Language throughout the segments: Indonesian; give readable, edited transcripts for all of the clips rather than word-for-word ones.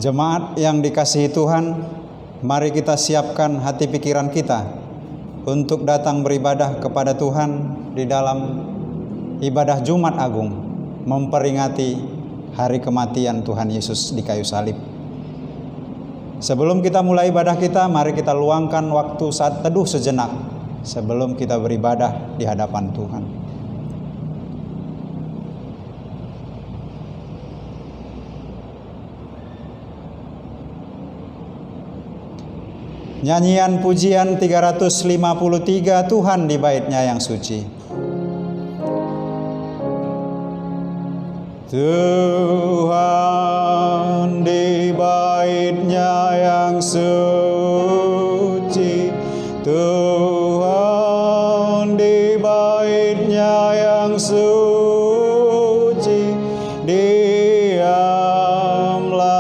Jemaat yang dikasihi Tuhan, mari kita siapkan hati pikiran kita untuk datang beribadah kepada Tuhan di dalam ibadah Jumat Agung, memperingati hari kematian Tuhan Yesus di kayu salib. Sebelum kita mulai ibadah kita, mari kita luangkan waktu saat teduh sejenak sebelum kita beribadah di hadapan Tuhan. Nyanyian pujian 353, Tuhan di bait-Nya yang suci. Tuhan di bait-Nya yang suci, Tuhan di bait-Nya yang suci, diamlah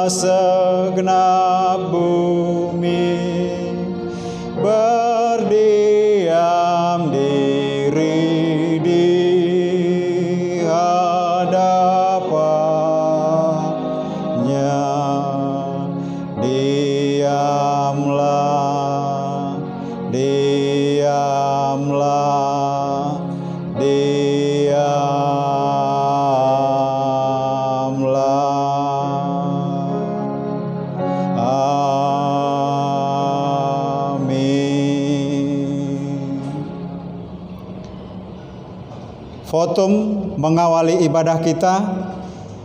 segenap bumi, berdiam diri di hadapannya. Diamlah, diamlah, Fotum mengawali ibadah kita,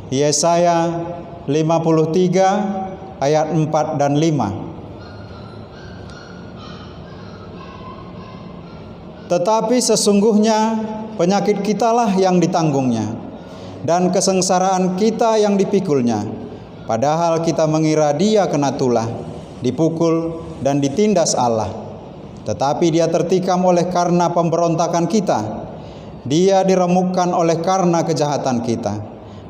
Yesaya 53 ayat 4 dan 5. Tetapi sesungguhnya penyakit kitalah yang ditanggungnya, dan kesengsaraan kita yang dipikulnya. Padahal kita mengira Dia kena tulah, dipukul dan ditindas Allah. Tetapi Dia tertikam oleh karena pemberontakan kita, Dia diremukkan oleh karena kejahatan kita.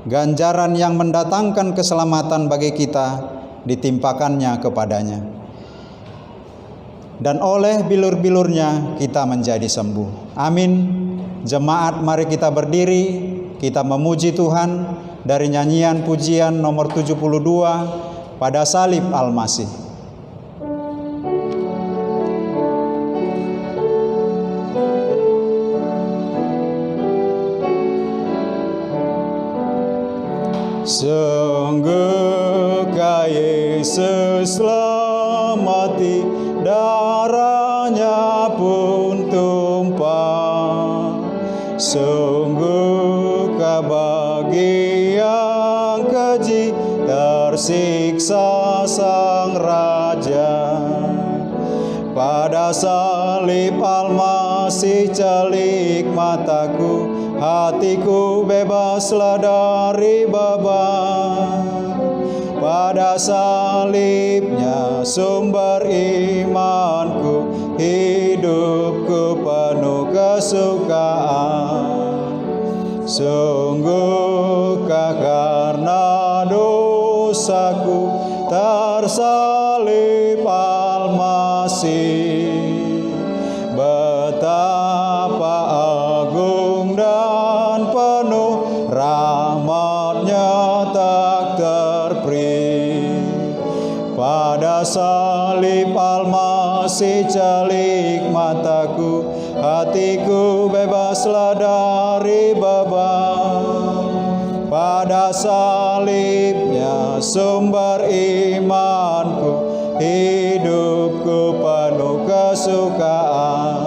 Ganjaran yang mendatangkan keselamatan bagi kita ditimpakannya kepadanya, dan oleh bilur-bilurnya kita menjadi sembuh. Amin. Jemaat, mari kita berdiri, kita memuji Tuhan dari nyanyian pujian nomor 72, Pada Salib Al-Masih. Sungguhkah Yesus telah mati, darahnya pun tumpah. Sungguhkah bagi yang keji tersiksa Sang Raja. Pada salib Al-Masih celik mataku, hatiku bebaslah dari beban. Pada salibnya sumber imanku, hidupku penuh kesukaan. Sungguhkah karena dosaku tersalib Al-Masih, betapa agung dan penuh rahmat-Nya tak terperi. Pada salib Al-Masih celik mataku, hatiku bebaslah dari beban. Pada salibnya sumber imanku, hidupku penuh kesukaan.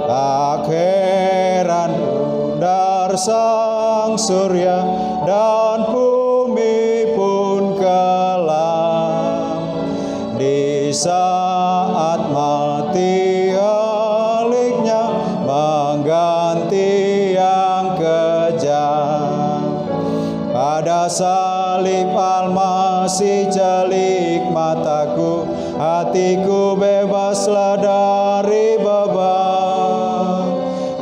Tak heran udar Sang Surya dan bumi pun kelam, di saat mati heliknya mengganti yang kejam. Pada salib Al-Masih celik mataku, hatiku bebaslah dari beban.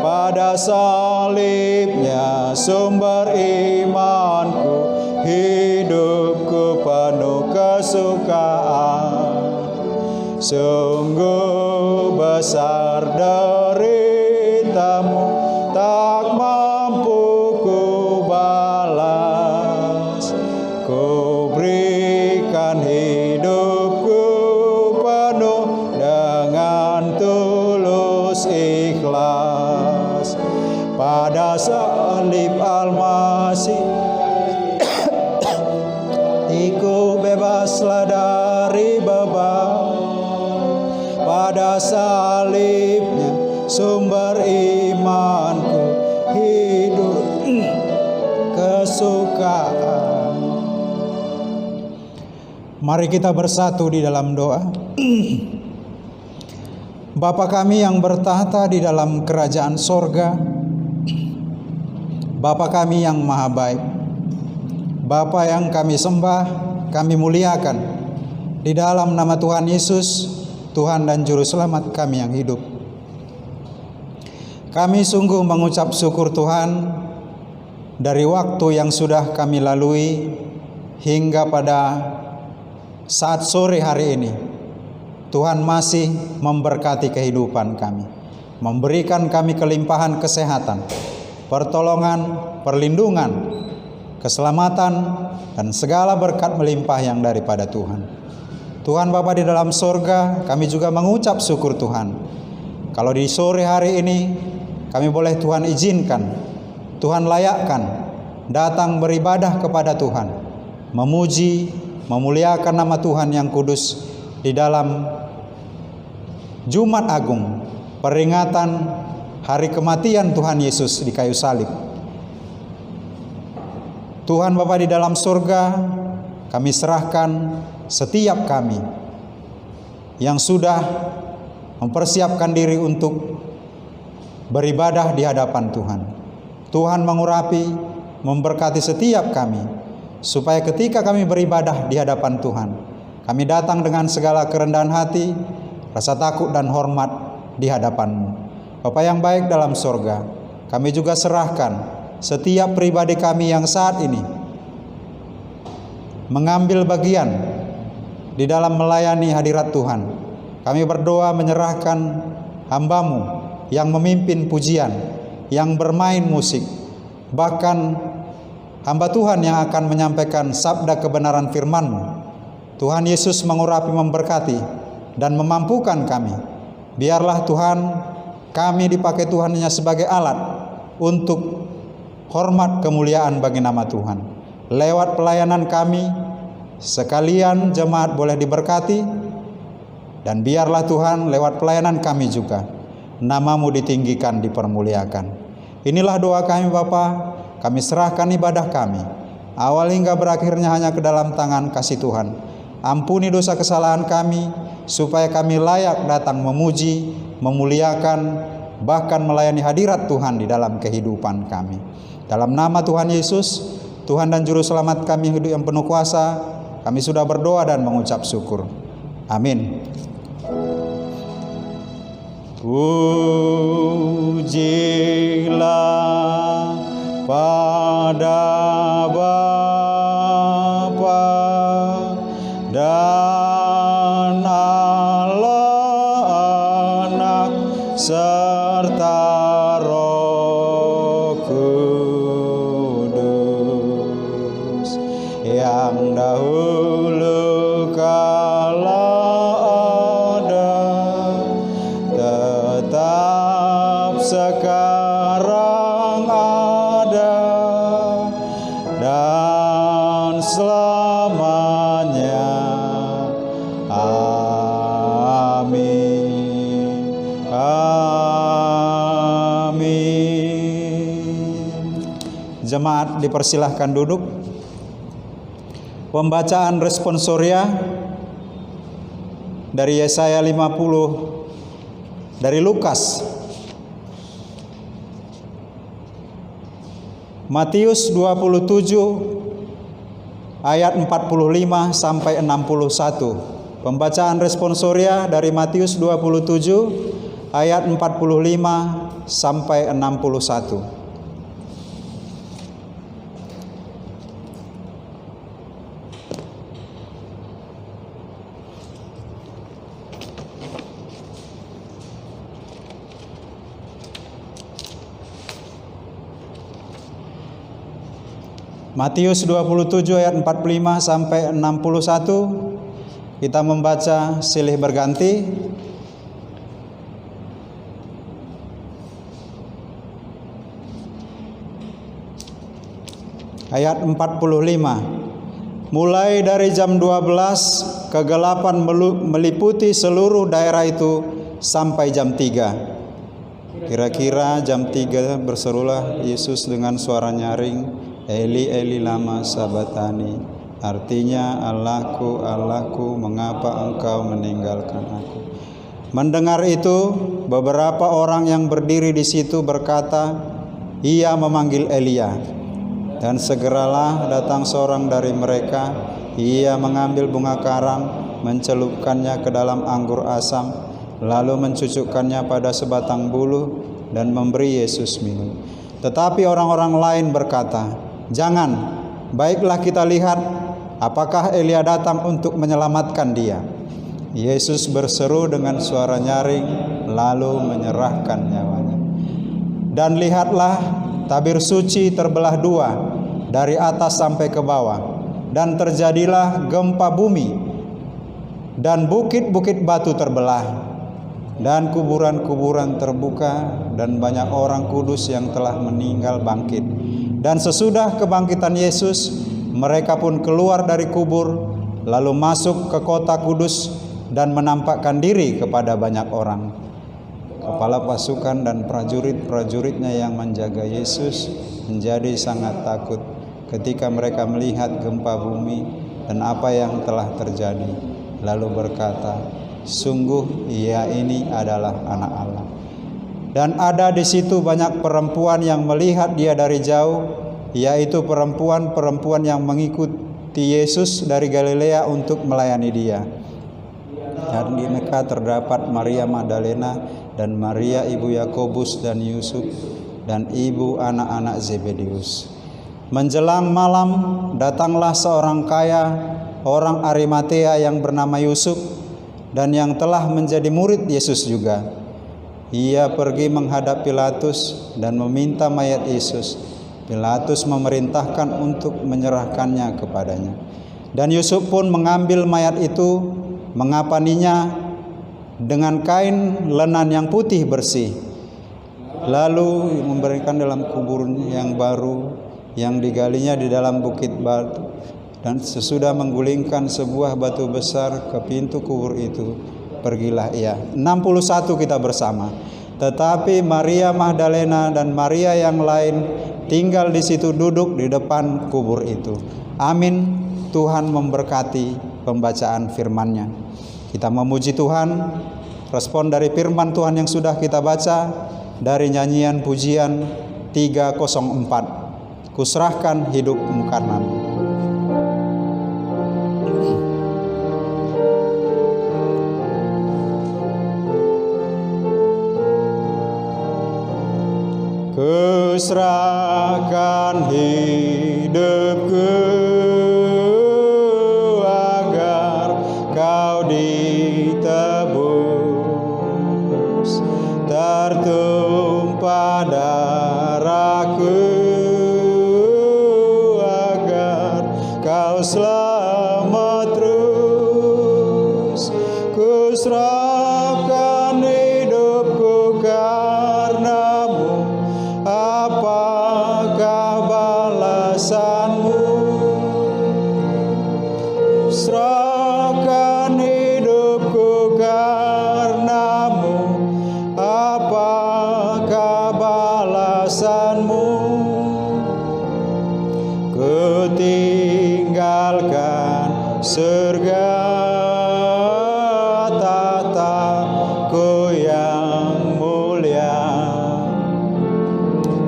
Pada salibnya sumber imanku, hidupku penuh kesukaan. Sungguh besar deritamu, tak mampu ku balas. Ku beri ikhlas. Pada salib Al-Masih Iku bebaslah dari beban. Pada salibnya sumber imanku, hidup kesukaan. Mari kita bersatu di dalam doa. Bapa kami yang bertahta di dalam kerajaan sorga, Bapa kami yang maha baik, Bapa yang kami sembah, kami muliakan di dalam nama Tuhan Yesus, Tuhan dan Juru Selamat kami yang hidup. Kami sungguh mengucap syukur Tuhan dari waktu yang sudah kami lalui hingga pada saat sore hari ini. Tuhan masih memberkati kehidupan kami, memberikan kami kelimpahan kesehatan, pertolongan, perlindungan, keselamatan, dan segala berkat melimpah yang daripada Tuhan. Tuhan Bapa di dalam sorga, kami juga mengucap syukur Tuhan. Kalau di sore hari ini kami boleh Tuhan izinkan, Tuhan layakkan datang beribadah kepada Tuhan, memuji, memuliakan nama Tuhan yang kudus di dalam Jumat Agung, peringatan hari kematian Tuhan Yesus di kayu salib. Tuhan Bapa di dalam surga, kami serahkan setiap kami yang sudah mempersiapkan diri untuk beribadah di hadapan Tuhan. Tuhan mengurapi, memberkati setiap kami, supaya ketika kami beribadah di hadapan Tuhan, kami datang dengan segala kerendahan hati, rasa takut dan hormat di hadapan-Mu. Bapa yang baik dalam surga, kami juga serahkan setiap pribadi kami yang saat ini mengambil bagian di dalam melayani hadirat Tuhan. Kami berdoa menyerahkan hamba-Mu yang memimpin pujian, yang bermain musik, bahkan hamba Tuhan yang akan menyampaikan sabda kebenaran firman-Mu. Tuhan Yesus mengurapi, memberkati, dan memampukan kami. Biarlah Tuhan, kami dipakai Tuhan hanya sebagai alat untuk hormat kemuliaan bagi nama Tuhan. Lewat pelayanan kami, sekalian jemaat boleh diberkati, dan biarlah Tuhan lewat pelayanan kami juga nama-Mu ditinggikan, dipermuliakan. Inilah doa kami Bapa. Kami serahkan ibadah kami, awal hingga berakhirnya hanya ke dalam tangan kasih Tuhan. Ampuni dosa kesalahan kami, supaya kami layak datang memuji, memuliakan, bahkan melayani hadirat Tuhan di dalam kehidupan kami. Dalam nama Tuhan Yesus, Tuhan dan Juru Selamat kami yang penuh kuasa, kami sudah berdoa dan mengucap syukur. Amin. Pujilah pada Bapa dan Allah Anak serta Roh Kudus, yang dahulu kala ada, tetap sekarang ada, dan selamanya. Amin. Amin. Jemaat dipersilahkan duduk. Pembacaan responsoria dari Yesaya 50 dari Lukas, Matius 27 ayat 45 sampai 61. Pembacaan responsoria dari Matius 27 ayat 45 sampai 61. Matius 27 ayat 45 sampai 61. Kita membaca silih berganti. ayat 45. Mulai dari jam 12 kegelapan meliputi seluruh daerah itu sampai jam 3. Kira-kira jam 3 berserulah Yesus dengan suara nyaring, Eli Eli lama sabatani. Artinya, Allahku, Allahku, mengapa engkau meninggalkan aku? Mendengar itu, beberapa orang yang berdiri di situ berkata, ia memanggil Elia. Dan segeralah datang seorang dari mereka, ia mengambil bunga karang, mencelupkannya ke dalam anggur asam, lalu mencucukkannya pada sebatang bulu dan memberi Yesus minum. Tetapi orang-orang lain berkata, jangan, baiklah kita lihat apakah Elia datang untuk menyelamatkan dia. Yesus berseru dengan suara nyaring, lalu menyerahkan nyawanya. Dan lihatlah, tabir suci terbelah dua, dari atas sampai ke bawah, dan terjadilah gempa bumi, dan bukit-bukit batu terbelah, dan kuburan-kuburan terbuka, dan banyak orang kudus yang telah meninggal bangkit. Dan sesudah kebangkitan Yesus, mereka pun keluar dari kubur, lalu masuk ke kota kudus, dan menampakkan diri kepada banyak orang. Kepala pasukan dan prajurit-prajuritnya yang menjaga Yesus menjadi sangat takut ketika mereka melihat gempa bumi dan apa yang telah terjadi. Lalu berkata, sungguh ia ini adalah Anak Allah. Dan ada di situ banyak perempuan yang melihat dia dari jauh, yaitu perempuan-perempuan yang mengikuti Yesus dari Galilea untuk melayani dia. Dan di mereka terdapat Maria Magdalena dan Maria ibu Yakobus dan Yusuf dan ibu anak-anak Zebedeus. Menjelang malam datanglah seorang kaya, orang Arimatea yang bernama Yusuf, dan yang telah menjadi murid Yesus juga. Ia pergi menghadap Pilatus dan meminta mayat Yesus. Pilatus memerintahkan untuk menyerahkannya kepadanya. Dan Yusuf pun mengambil mayat itu, mengapaninya dengan kain lenan yang putih bersih, lalu memberikan dalam kubur yang baru yang digalinya di dalam bukit batu. Dan sesudah menggulingkan sebuah batu besar ke pintu kubur itu, pergilah ia. 61 kita bersama. Tetapi Maria Magdalena dan Maria yang lain tinggal di situ, duduk di depan kubur itu. Amin. Tuhan memberkati pembacaan firman-Nya. Kita memuji Tuhan, respon dari firman Tuhan yang sudah kita baca dari nyanyian pujian 304. Kuserahkan hidupmu karenamu. Kuserahkan hidupku agar kau ditebus, tertumpah darahku agar kau selamat terus. Kuserahkan hidupku karenamu, apakah balasanmu? Serahkan hidupku karenamu, apakah balasanmu? Kutinggalkan surga, tataku yang mulia,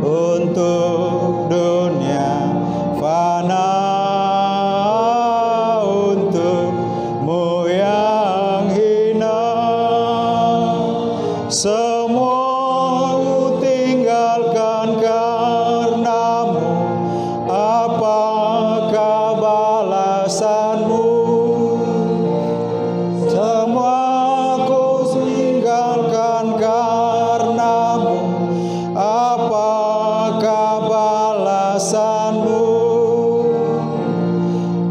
untuk dunia fana, untukmu yang hina. Semua kutinggalkan karenamu, apakah balasanmu? Semua kutinggalkan karenamu, apakah balasanmu?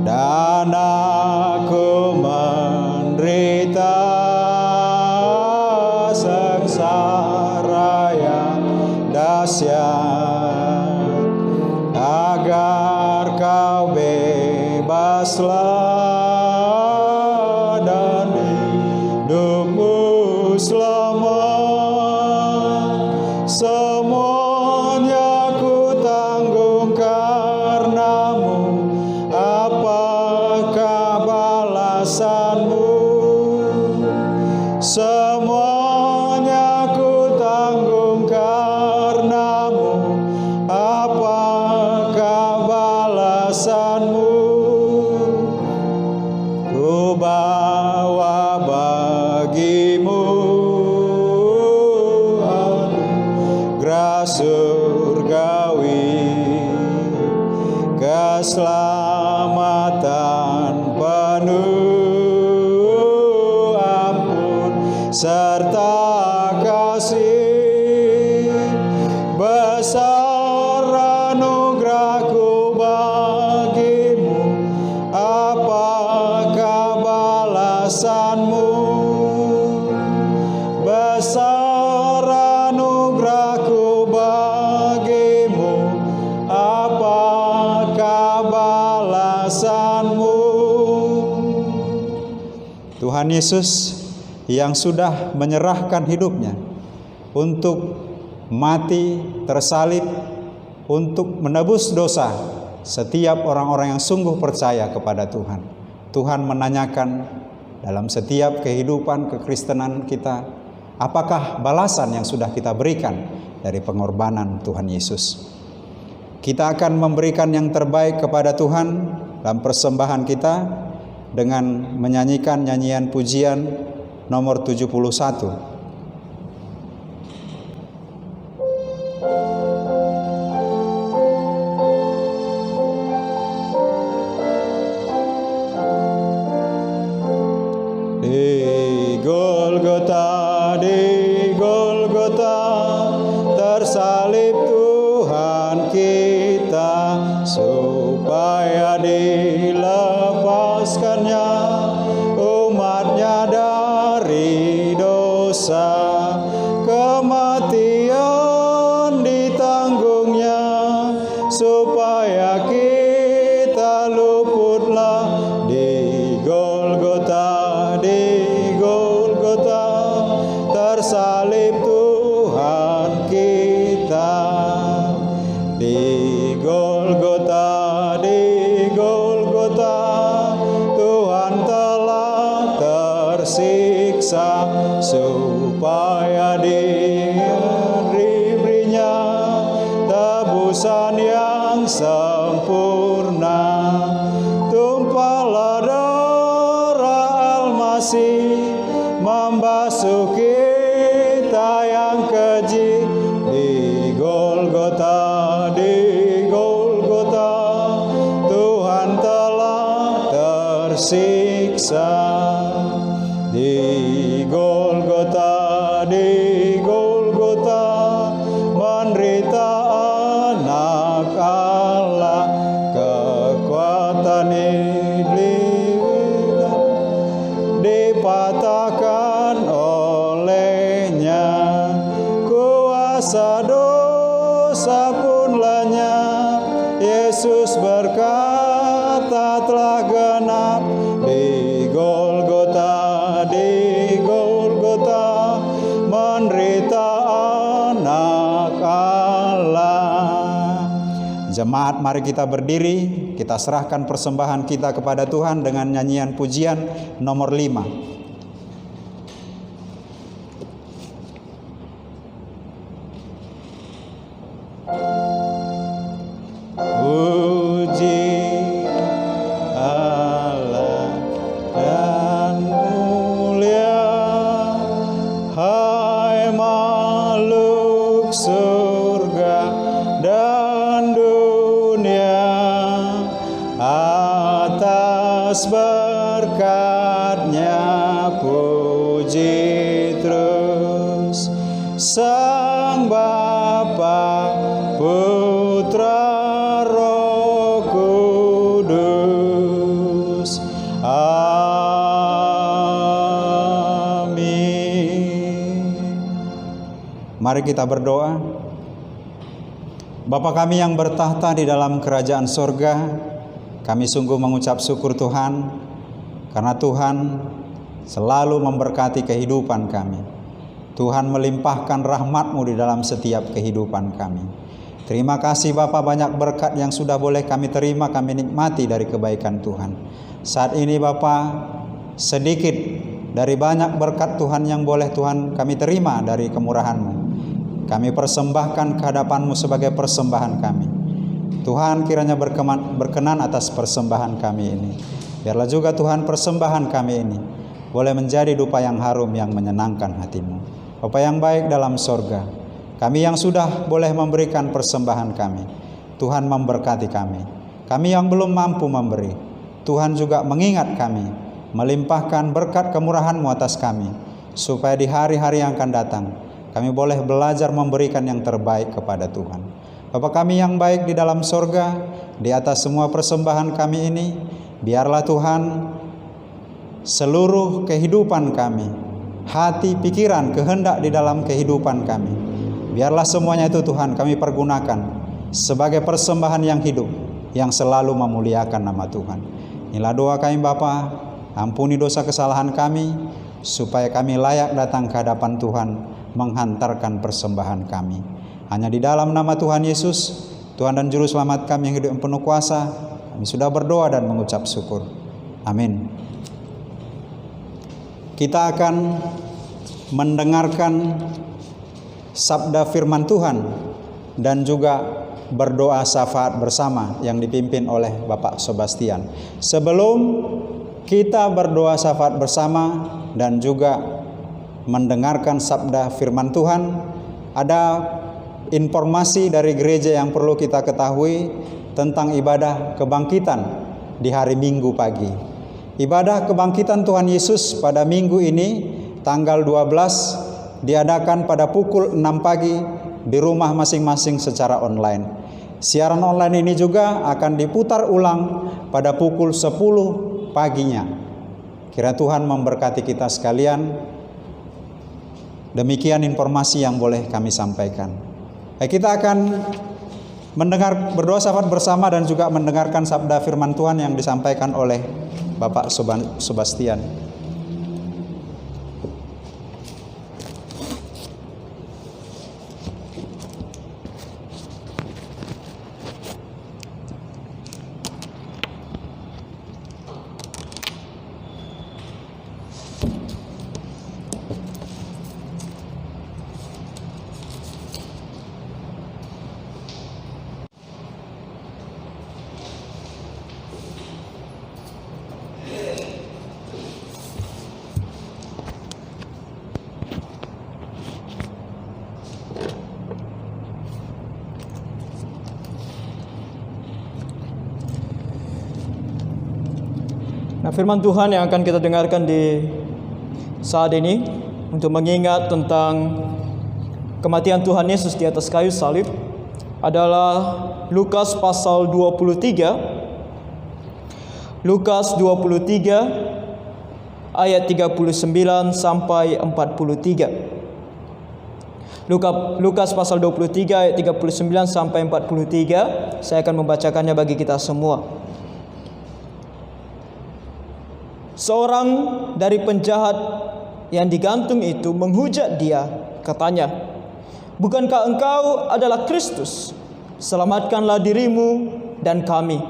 Dan aku menderita sengsara yang dahsyat agar anugerah surgawi, keselamatan penuh ampun serta kasih. Besar anugerahku bagimu, apakah balasanmu? Besar anugerahku bagimu, apakah balasanmu? Tuhan Yesus yang sudah menyerahkan hidupnya untuk mati, tersalib, untuk menebus dosa setiap orang-orang yang sungguh percaya kepada Tuhan. Tuhan menanyakan dalam setiap kehidupan kekristenan kita, apakah balasan yang sudah kita berikan dari pengorbanan Tuhan Yesus? Kita akan memberikan yang terbaik kepada Tuhan dalam persembahan kita dengan menyanyikan nyanyian pujian nomor 71. Di Golgota tersalib Tuhan kita, supaya dilepaskannya umatnya dari dosa. Kematian ditanggungnya, supaya kita luputlah di Golgota. Tersalib Tuhan kita di Golgota, Tuhan telah tersiksa, supaya diberinya tebusan yang sempurna. Tumpahlah darah Al-Masih membasuh kita yang keji di Golgota, Tuhan telah tersiksa di Golgota, menderita anak Allah, kekuatan iblis dipatahkan olehnya, kuasa dosa pun lenyap. Yesus berkata telah genap di Golgota, menderita anak Allah. Jemaat, mari kita berdiri, kita serahkan persembahan kita kepada Tuhan dengan nyanyian pujian nomor 5. Puji Allah dan mulia, hai makhluk surga dan dunia, atas berkatnya puji terus Sang Bapa, Putra, Roh Kudus. Amin. Mari kita berdoa. Bapa kami yang bertahta di dalam kerajaan sorga, kami sungguh mengucap syukur Tuhan, karena Tuhan selalu memberkati kehidupan kami. Tuhan melimpahkan rahmat-Mu di dalam setiap kehidupan kami. Terima kasih Bapa, banyak berkat yang sudah boleh kami terima, kami nikmati dari kebaikan Tuhan. Saat ini Bapa, sedikit dari banyak berkat Tuhan yang boleh Tuhan kami terima dari kemurahan-Mu, kami persembahkan kehadapan-Mu sebagai persembahan kami. Tuhan kiranya berkenan atas persembahan kami ini. Biarlah juga Tuhan persembahan kami ini boleh menjadi dupa yang harum yang menyenangkan hati-Mu. Bapa yang baik dalam sorga, Kami yang sudah boleh memberikan persembahan kami, Tuhan memberkati kami. Kami yang belum mampu memberi, Tuhan juga mengingat kami, melimpahkan berkat kemurahan-Mu atas kami, supaya di hari-hari yang akan datang, kami boleh belajar memberikan yang terbaik kepada Tuhan. Bapa kami yang baik di dalam sorga, di atas semua persembahan kami ini, biarlah Tuhan seluruh kehidupan kami, hati, pikiran, kehendak di dalam kehidupan kami, biarlah semuanya itu Tuhan kami pergunakan sebagai persembahan yang hidup, yang selalu memuliakan nama Tuhan. Inilah doa kami Bapa, ampuni dosa kesalahan kami, supaya kami layak datang ke hadapan Tuhan, menghantarkan persembahan kami. Hanya di dalam nama Tuhan Yesus, Tuhan dan Juru Selamat kami yang hidup yang penuh kuasa, kami sudah berdoa dan mengucap syukur. Amin. Kita akan mendengarkan sabda firman Tuhan dan juga berdoa syafaat bersama yang dipimpin oleh Bapak Sebastian. Sebelum kita berdoa syafaat bersama dan juga mendengarkan sabda firman Tuhan, ada informasi dari gereja yang perlu kita ketahui tentang ibadah kebangkitan di hari Minggu pagi. Ibadah kebangkitan Tuhan Yesus pada minggu ini tanggal 12 diadakan pada pukul 6 pagi di rumah masing-masing secara online. Siaran online ini juga akan diputar ulang pada pukul 10 paginya. Kiranya Tuhan memberkati kita sekalian. Demikian informasi yang boleh kami sampaikan. Kita akan berdoa syafaat bersama dan juga mendengarkan sabda firman Tuhan yang disampaikan oleh Bapak Sebastian. Nah, firman Tuhan yang akan kita dengarkan di saat ini untuk mengingat tentang kematian Tuhan Yesus di atas kayu salib adalah Lukas pasal 23. Lukas 23 ayat 39 sampai 43. Lukas pasal 23 ayat 39 sampai 43. Saya akan membacakannya bagi kita semua. Seorang dari penjahat yang digantung itu menghujat dia, katanya, "Bukankah engkau adalah Kristus? Selamatkanlah dirimu dan kami."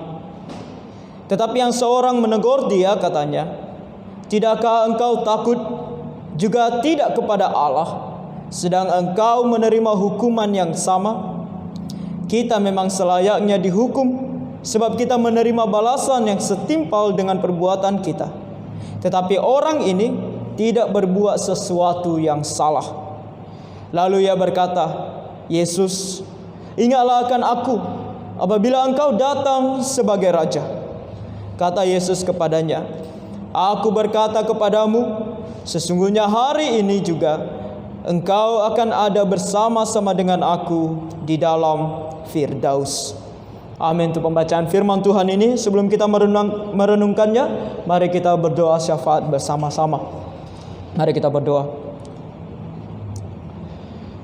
Tetapi yang seorang menegur dia, katanya, "Tidakkah engkau takut juga tidak kepada Allah, sedang engkau menerima hukuman yang sama? Kita memang selayaknya dihukum, sebab kita menerima balasan yang setimpal dengan perbuatan kita. Tetapi orang ini tidak berbuat sesuatu yang salah." Lalu ia berkata, "Yesus, ingatlah akan aku apabila engkau datang sebagai raja." Kata Yesus kepadanya, "Aku berkata kepadamu, sesungguhnya hari ini juga engkau akan ada bersama-sama dengan aku di dalam Firdaus." Amin. Untuk pembacaan firman Tuhan ini, sebelum kita merenungkannya, mari kita berdoa syafaat bersama-sama. Mari kita berdoa.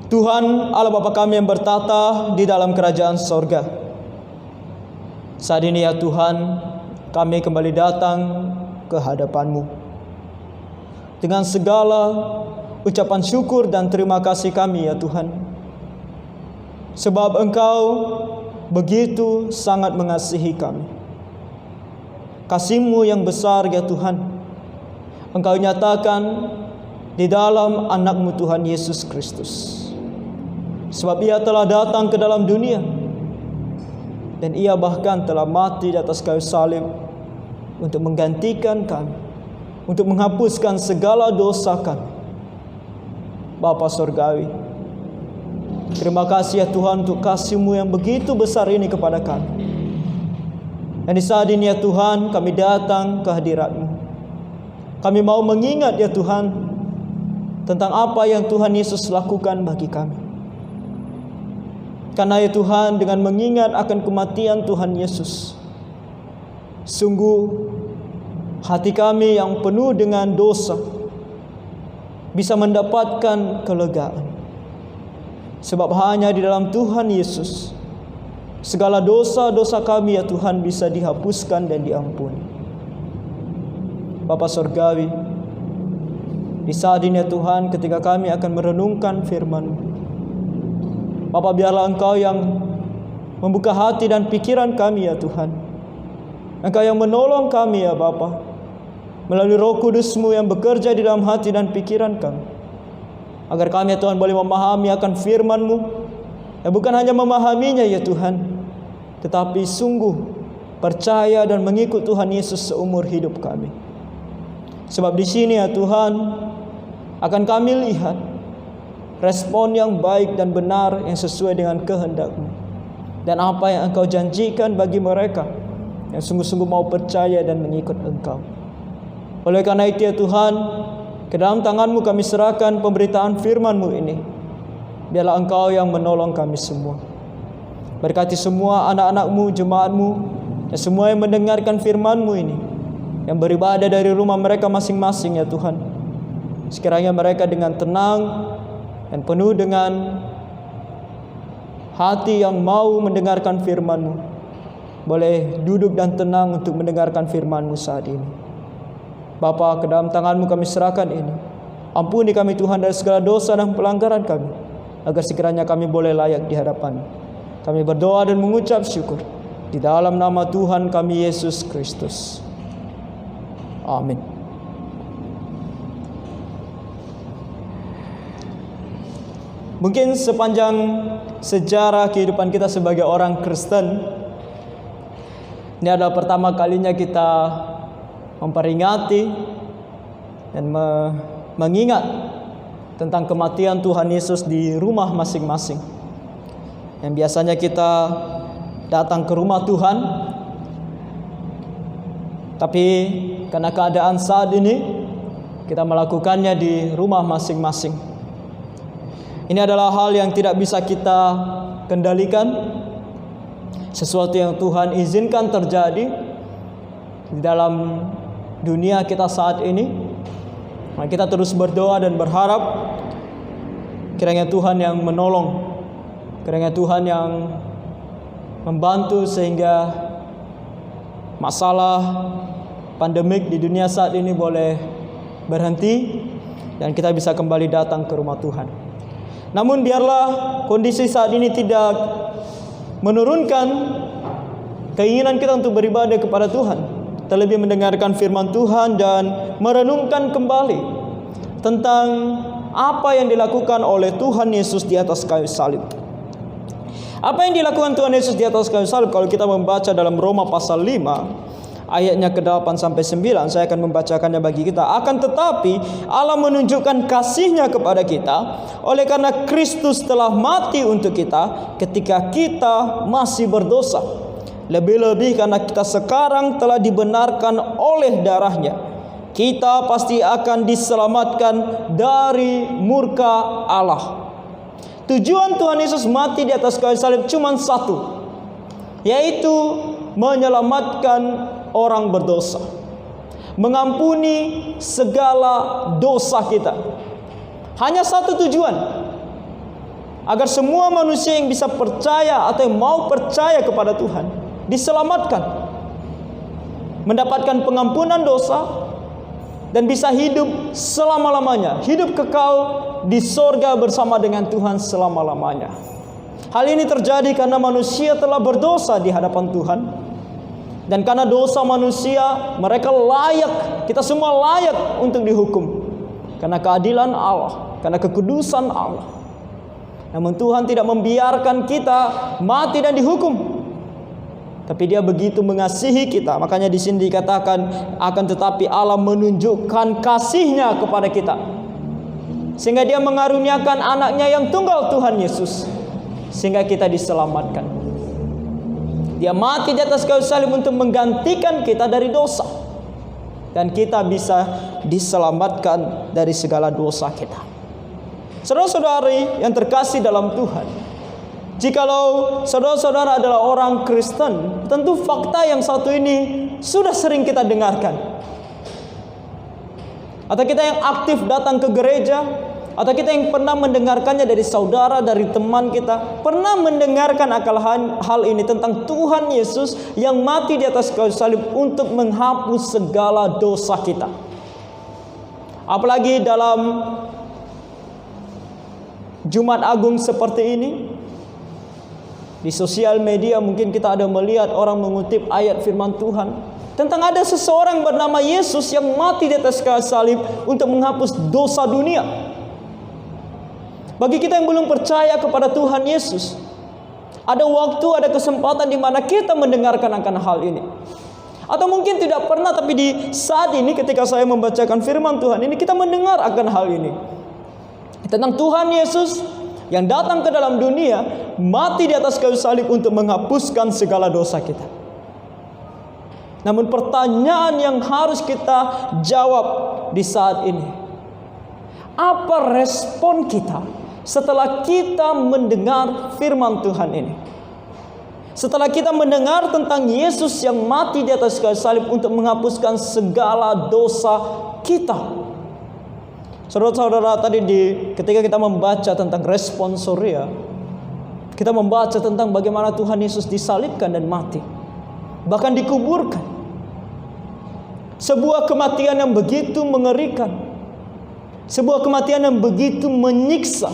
Tuhan Allah Bapa kami yang bertata di dalam kerajaan sorga, saat ini ya Tuhan, kami kembali datang ke hadapan-Mu dengan segala ucapan syukur dan terima kasih kami ya Tuhan, sebab Engkau begitu sangat mengasihi kami. Kasih-Mu yang besar ya Tuhan, Engkau nyatakan di dalam anak-Mu Tuhan Yesus Kristus. Sebab Ia telah datang ke dalam dunia, dan Ia bahkan telah mati di atas kayu salib untuk menggantikan kami, untuk menghapuskan segala dosa kami. Bapa Surgawi, Terima kasih ya Tuhan untuk kasih-Mu yang begitu besar ini kepada kami. Dan di saat ini ya Tuhan, kami datang ke hadirat-Mu. Kami mau mengingat ya Tuhan tentang apa yang Tuhan Yesus lakukan bagi kami. Karena ya Tuhan, dengan mengingat akan kematian Tuhan Yesus, sungguh hati kami yang penuh dengan dosa bisa mendapatkan kelegaan. Sebab hanya di dalam Tuhan Yesus segala dosa-dosa kami ya Tuhan bisa dihapuskan dan diampuni. Bapa Surgawi, di saat ini ya Tuhan, ketika kami akan merenungkan firman-Mu, Bapa, biarlah Engkau yang membuka hati dan pikiran kami ya Tuhan. Engkau yang menolong kami ya Bapa, melalui Roh Kudus-Mu yang bekerja di dalam hati dan pikiran kami, agar kami ya Tuhan boleh memahami akan firman-Mu, ya bukan hanya memahaminya ya Tuhan, tetapi sungguh percaya dan mengikut Tuhan Yesus seumur hidup kami. Sebab di sini ya Tuhan akan kami lihat respon yang baik dan benar yang sesuai dengan kehendak-Mu, dan apa yang Engkau janjikan bagi mereka yang sungguh-sungguh mau percaya dan mengikut Engkau. Oleh karena itu ya Tuhan, ke dalam tangan-Mu kami serahkan pemberitaan firman-Mu ini. Biarlah Engkau yang menolong kami semua. Berkati semua anak-anak-Mu, jemaat-Mu, dan semua yang mendengarkan firman-Mu ini, yang beribadah dari rumah mereka masing-masing ya Tuhan. Sekiranya mereka dengan tenang dan penuh dengan hati yang mau mendengarkan firman-Mu, boleh duduk dan tenang untuk mendengarkan firman-Mu saat ini. Bapa, ke dalam tangan-Mu kami serahkan ini. Ampuni kami Tuhan dari segala dosa dan pelanggaran kami, agar sekiranya kami boleh layak di hadapan-Mu. Kami berdoa dan mengucap syukur di dalam nama Tuhan kami Yesus Kristus. Amin. Mungkin sepanjang sejarah kehidupan kita sebagai orang Kristen, ini adalah pertama kalinya kita memperingati dan mengingat tentang kematian Tuhan Yesus di rumah masing-masing. Yang biasanya kita datang ke rumah Tuhan, tapi karena keadaan saat ini kita melakukannya di rumah masing-masing. Ini adalah hal yang tidak bisa kita kendalikan, sesuatu yang Tuhan izinkan terjadi di dalam dunia kita saat ini. Maka kita terus berdoa dan berharap kiranya Tuhan yang menolong, kiranya Tuhan yang membantu sehingga masalah pandemik di dunia saat ini boleh berhenti dan kita bisa kembali datang ke rumah Tuhan. Namun biarlah kondisi saat ini tidak menurunkan keinginan kita untuk beribadah kepada Tuhan, terlebih mendengarkan firman Tuhan dan merenungkan kembali tentang apa yang dilakukan oleh Tuhan Yesus di atas kayu salib. Apa yang dilakukan Tuhan Yesus di atas kayu salib? Kalau kita membaca dalam Roma pasal 5 ayatnya ke-8 sampai 9, saya akan membacakannya bagi kita. Akan tetapi Allah menunjukkan kasih-Nya kepada kita oleh karena Kristus telah mati untuk kita ketika kita masih berdosa. Lebih-lebih karena kita sekarang telah dibenarkan oleh darah-Nya, kita pasti akan diselamatkan dari murka Allah. Tujuan Tuhan Yesus mati di atas kayu salib cuma satu, yaitu menyelamatkan orang berdosa, mengampuni segala dosa kita. Hanya satu tujuan, agar semua manusia yang bisa percaya atau yang mau percaya kepada Tuhan diselamatkan, mendapatkan pengampunan dosa, dan bisa hidup selama-lamanya, hidup kekal di sorga bersama dengan Tuhan selama-lamanya. Hal ini terjadi karena manusia telah berdosa di hadapan Tuhan. Dan karena dosa manusia, mereka layak, kita semua layak untuk dihukum. Karena keadilan Allah, karena kekudusan Allah. Namun Tuhan tidak membiarkan kita mati dan dihukum. Tapi Dia begitu mengasihi kita. Makanya di sini dikatakan, akan tetapi Allah menunjukkan kasih-Nya kepada kita, sehingga Dia mengaruniakan anak-Nya yang tunggal, Tuhan Yesus, sehingga kita diselamatkan. Dia mati di atas kayu salib untuk menggantikan kita dari dosa, dan kita bisa diselamatkan dari segala dosa kita. Saudara-saudari yang terkasih dalam Tuhan, jikalau saudara-saudara adalah orang Kristen, tentu fakta yang satu ini sudah sering kita dengarkan. Atau kita yang aktif datang ke gereja, atau kita yang pernah mendengarkannya dari saudara, dari teman kita, pernah mendengarkan hal ini tentang Tuhan Yesus yang mati di atas kayu salib untuk menghapus segala dosa kita. Apalagi dalam Jumat Agung seperti ini, di sosial media mungkin kita ada melihat orang mengutip ayat firman Tuhan tentang ada seseorang bernama Yesus yang mati di atas kayu salib untuk menghapus dosa dunia. Bagi kita yang belum percaya kepada Tuhan Yesus, ada waktu, ada kesempatan di mana kita mendengarkan akan hal ini. Atau mungkin tidak pernah, tapi di saat ini ketika saya membacakan firman Tuhan ini, kita mendengar akan hal ini. Tentang Tuhan Yesus yang datang ke dalam dunia, mati di atas kayu salib untuk menghapuskan segala dosa kita. Namun pertanyaan yang harus kita jawab di saat ini, apa respon kita setelah kita mendengar firman Tuhan ini? Setelah kita mendengar tentang Yesus yang mati di atas kayu salib untuk menghapuskan segala dosa kita. Saudara-saudara, tadi ketika kita membaca tentang responsoria, kita membaca tentang bagaimana Tuhan Yesus disalibkan dan mati, bahkan dikuburkan. Sebuah kematian yang begitu mengerikan, sebuah kematian yang begitu menyiksa.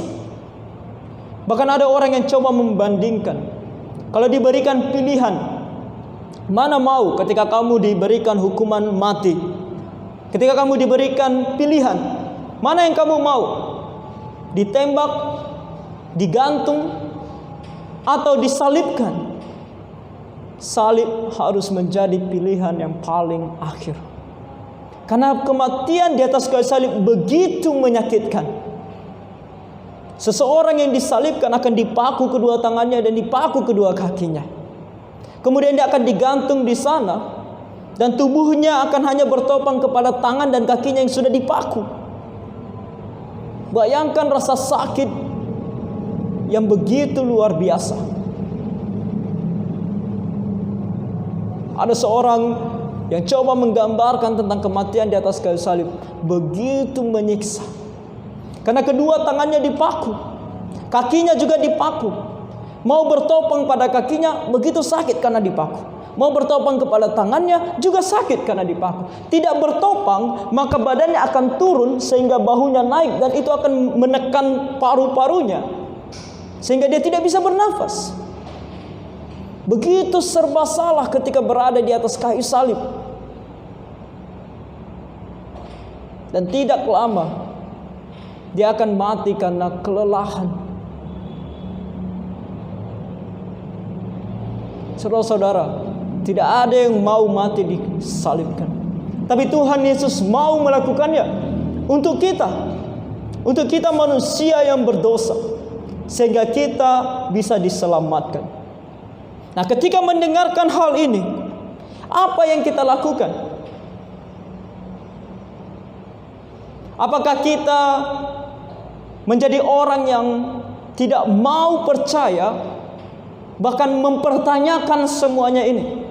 Bahkan ada orang yang coba membandingkan, kalau diberikan pilihan, mana mau ketika kamu diberikan hukuman mati? Ketika kamu diberikan pilihan, mana yang kamu mau? Ditembak, digantung, atau disalibkan? Salib harus menjadi pilihan yang paling akhir. Karena kematian di atas kayu salib begitu menyakitkan. Seseorang yang disalibkan akan dipaku kedua tangannya dan dipaku kedua kakinya. Kemudian dia akan digantung di sana, dan tubuhnya akan hanya bertopang kepada tangan dan kakinya yang sudah dipaku. Bayangkan rasa sakit yang begitu luar biasa. Ada seorang yang coba menggambarkan tentang kematian di atas kayu salib, begitu menyiksa. Karena kedua tangannya dipaku, kakinya juga dipaku. Mau bertopang pada kakinya begitu sakit karena dipaku. Mau bertopang kepada tangannya juga sakit karena dipaku. Tidak bertopang, maka badannya akan turun sehingga bahunya naik, dan itu akan menekan paru-parunya sehingga dia tidak bisa bernafas. Begitu serba salah ketika berada di atas kayu salib. Dan tidak lama dia akan mati karena kelelahan. Saudara-saudara, tidak ada yang mau mati disalibkan, tapi Tuhan Yesus mau melakukannya untuk kita. Untuk kita manusia yang berdosa, sehingga kita bisa diselamatkan. Nah, ketika mendengarkan hal ini, apa yang kita lakukan? Apakah kita menjadi orang yang tidak mau percaya, bahkan mempertanyakan semuanya ini?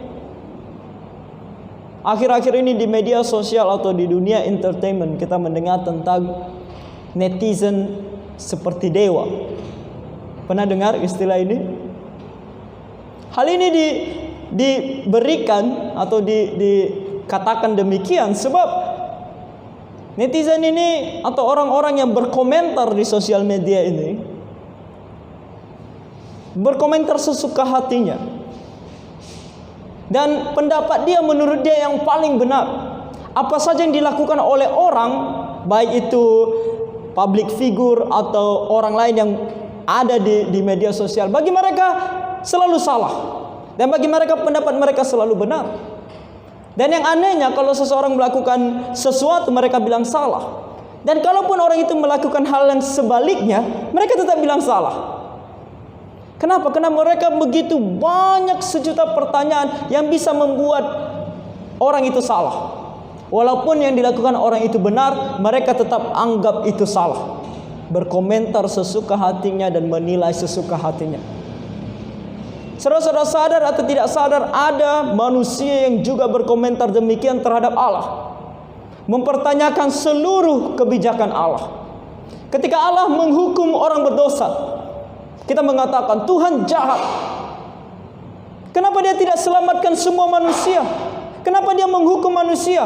Akhir-akhir ini di media sosial atau di dunia entertainment, kita mendengar tentang netizen seperti dewa. Pernah dengar istilah ini? Hal ini diberikan atau dikatakan demikian sebab netizen ini atau orang-orang yang berkomentar di sosial media ini berkomentar sesuka hatinya, dan pendapat dia menurut dia yang paling benar. Apa saja yang dilakukan oleh orang, baik itu public figure atau orang lain yang ada di media sosial, bagi mereka selalu salah, dan bagi mereka pendapat mereka selalu benar. Dan yang anehnya, kalau seseorang melakukan sesuatu mereka bilang salah, dan kalaupun orang itu melakukan hal yang sebaliknya, mereka tetap bilang salah. Kenapa? Karena mereka begitu banyak sejuta pertanyaan yang bisa membuat orang itu salah. Walaupun yang dilakukan orang itu benar, mereka tetap anggap itu salah. Berkomentar sesuka hatinya dan menilai sesuka hatinya. Saudara-saudara sadar atau tidak sadar, ada manusia yang juga berkomentar demikian terhadap Allah, mempertanyakan seluruh kebijakan Allah. Ketika Allah menghukum orang berdosa, kita mengatakan Tuhan jahat. Kenapa dia tidak selamatkan semua manusia? Kenapa dia menghukum manusia?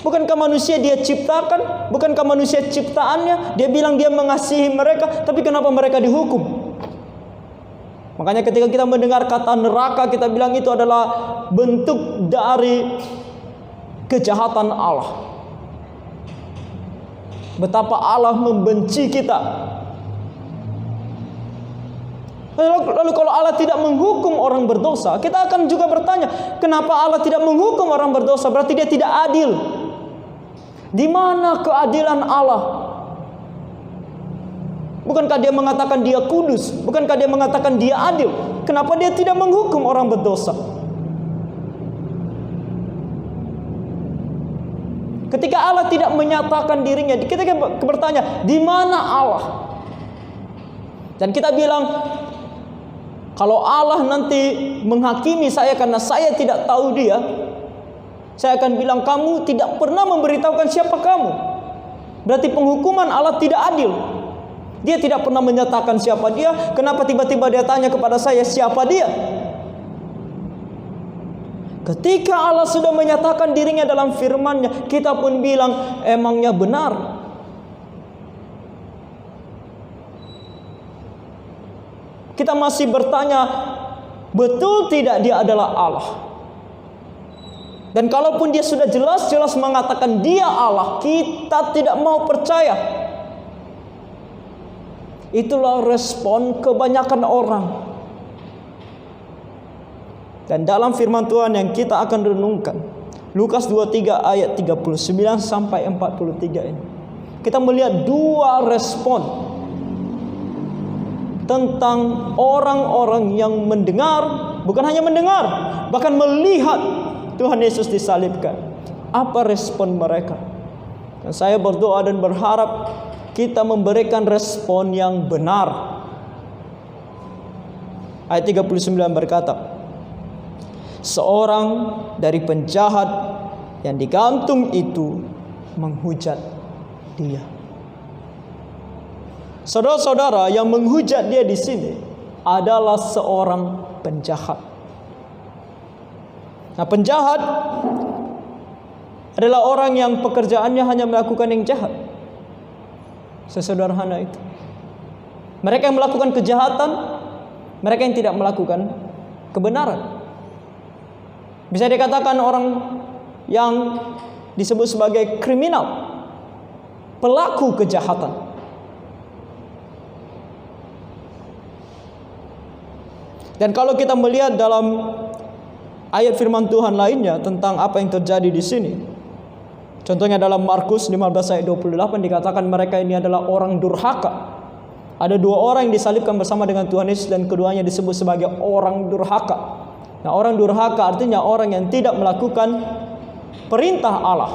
Bukankah manusia dia ciptakan? Bukankah manusia ciptaannya? Dia bilang dia mengasihi mereka, tapi kenapa mereka dihukum? Makanya ketika kita mendengar kata neraka, kita bilang itu adalah bentuk dari kejahatan Allah. Betapa Allah membenci kita. Lalu kalau Allah tidak menghukum orang berdosa, kita akan juga bertanya, kenapa Allah tidak menghukum orang berdosa? Berarti dia tidak adil. Di mana keadilan Allah? Bukankah dia mengatakan dia kudus? Bukankah dia mengatakan dia adil? Kenapa dia tidak menghukum orang berdosa? Ketika Allah tidak menyatakan dirinya, kita bertanya, di mana Allah? Dan kita bilang, kalau Allah nanti menghakimi saya karena saya tidak tahu dia, saya akan bilang, kamu tidak pernah memberitahukan siapa kamu. Berarti penghukuman Allah tidak adil. Dia tidak pernah menyatakan siapa dia. Kenapa tiba-tiba dia tanya kepada saya siapa dia? Ketika Allah sudah menyatakan dirinya dalam firman-Nya, kita pun bilang, emangnya benar? Kita masih bertanya, betul tidak dia adalah Allah? Dan kalaupun dia sudah jelas-jelas mengatakan dia Allah, kita tidak mau percaya. Itulah respon kebanyakan orang. Dan dalam firman Tuhan yang kita akan renungkan, Lukas 23 ayat 39 sampai 43 ini, kita melihat dua respon tentang orang-orang yang mendengar, bukan hanya mendengar, bahkan melihat Tuhan Yesus disalibkan. Apa respon mereka? Dan saya berdoa dan berharap kita memberikan respon yang benar. Ayat 39 berkata, seorang dari penjahat yang digantung itu menghujat dia. Saudara-saudara, yang menghujat dia di sini adalah seorang penjahat. Nah, penjahat adalah orang yang pekerjaannya hanya melakukan yang jahat. Sesederhana itu. Mereka yang melakukan kejahatan, mereka yang tidak melakukan kebenaran. Bisa dikatakan orang yang disebut sebagai kriminal, pelaku kejahatan. Dan kalau kita melihat dalam ayat firman Tuhan lainnya tentang apa yang terjadi di sini, contohnya dalam Markus 15 ayat 28 dikatakan mereka ini adalah orang durhaka. Ada dua orang yang disalibkan bersama dengan Tuhan Yesus dan keduanya disebut sebagai orang durhaka. Nah, orang durhaka artinya orang yang tidak melakukan perintah Allah.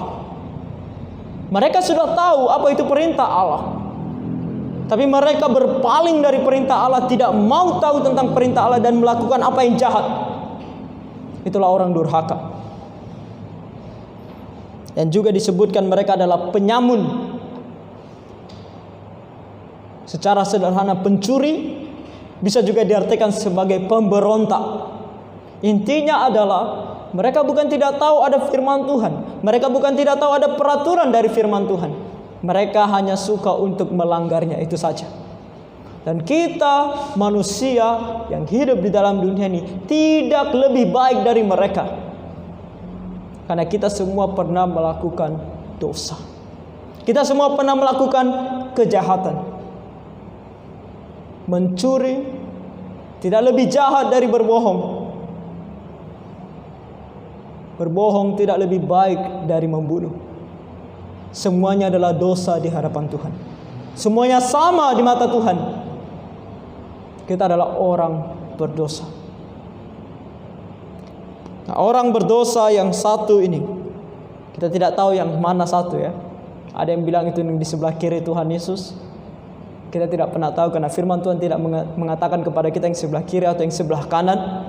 Mereka sudah tahu apa itu perintah Allah, tapi mereka berpaling dari perintah Allah, tidak mau tahu tentang perintah Allah dan melakukan apa yang jahat. Itulah orang durhaka. Dan juga disebutkan mereka adalah penyamun. Secara sederhana pencuri, bisa juga diartikan sebagai pemberontak. Intinya adalah mereka bukan tidak tahu ada firman Tuhan. Mereka bukan tidak tahu ada peraturan dari firman Tuhan. Mereka hanya suka untuk melanggarnya, itu saja. Dan kita manusia yang hidup di dalam dunia ini tidak lebih baik dari mereka. Karena kita semua pernah melakukan dosa. Kita semua pernah melakukan kejahatan. Mencuri tidak lebih jahat dari berbohong. Berbohong tidak lebih baik dari membunuh. Semuanya adalah dosa di hadapan Tuhan. Semuanya sama di mata Tuhan. Kita adalah orang berdosa. Nah, orang berdosa yang satu ini, kita tidak tahu yang mana satu ya. Ada yang bilang itu di sebelah kiri Tuhan Yesus. Kita tidak pernah tahu karena firman Tuhan tidak mengatakan kepada kita yang sebelah kiri atau yang sebelah kanan.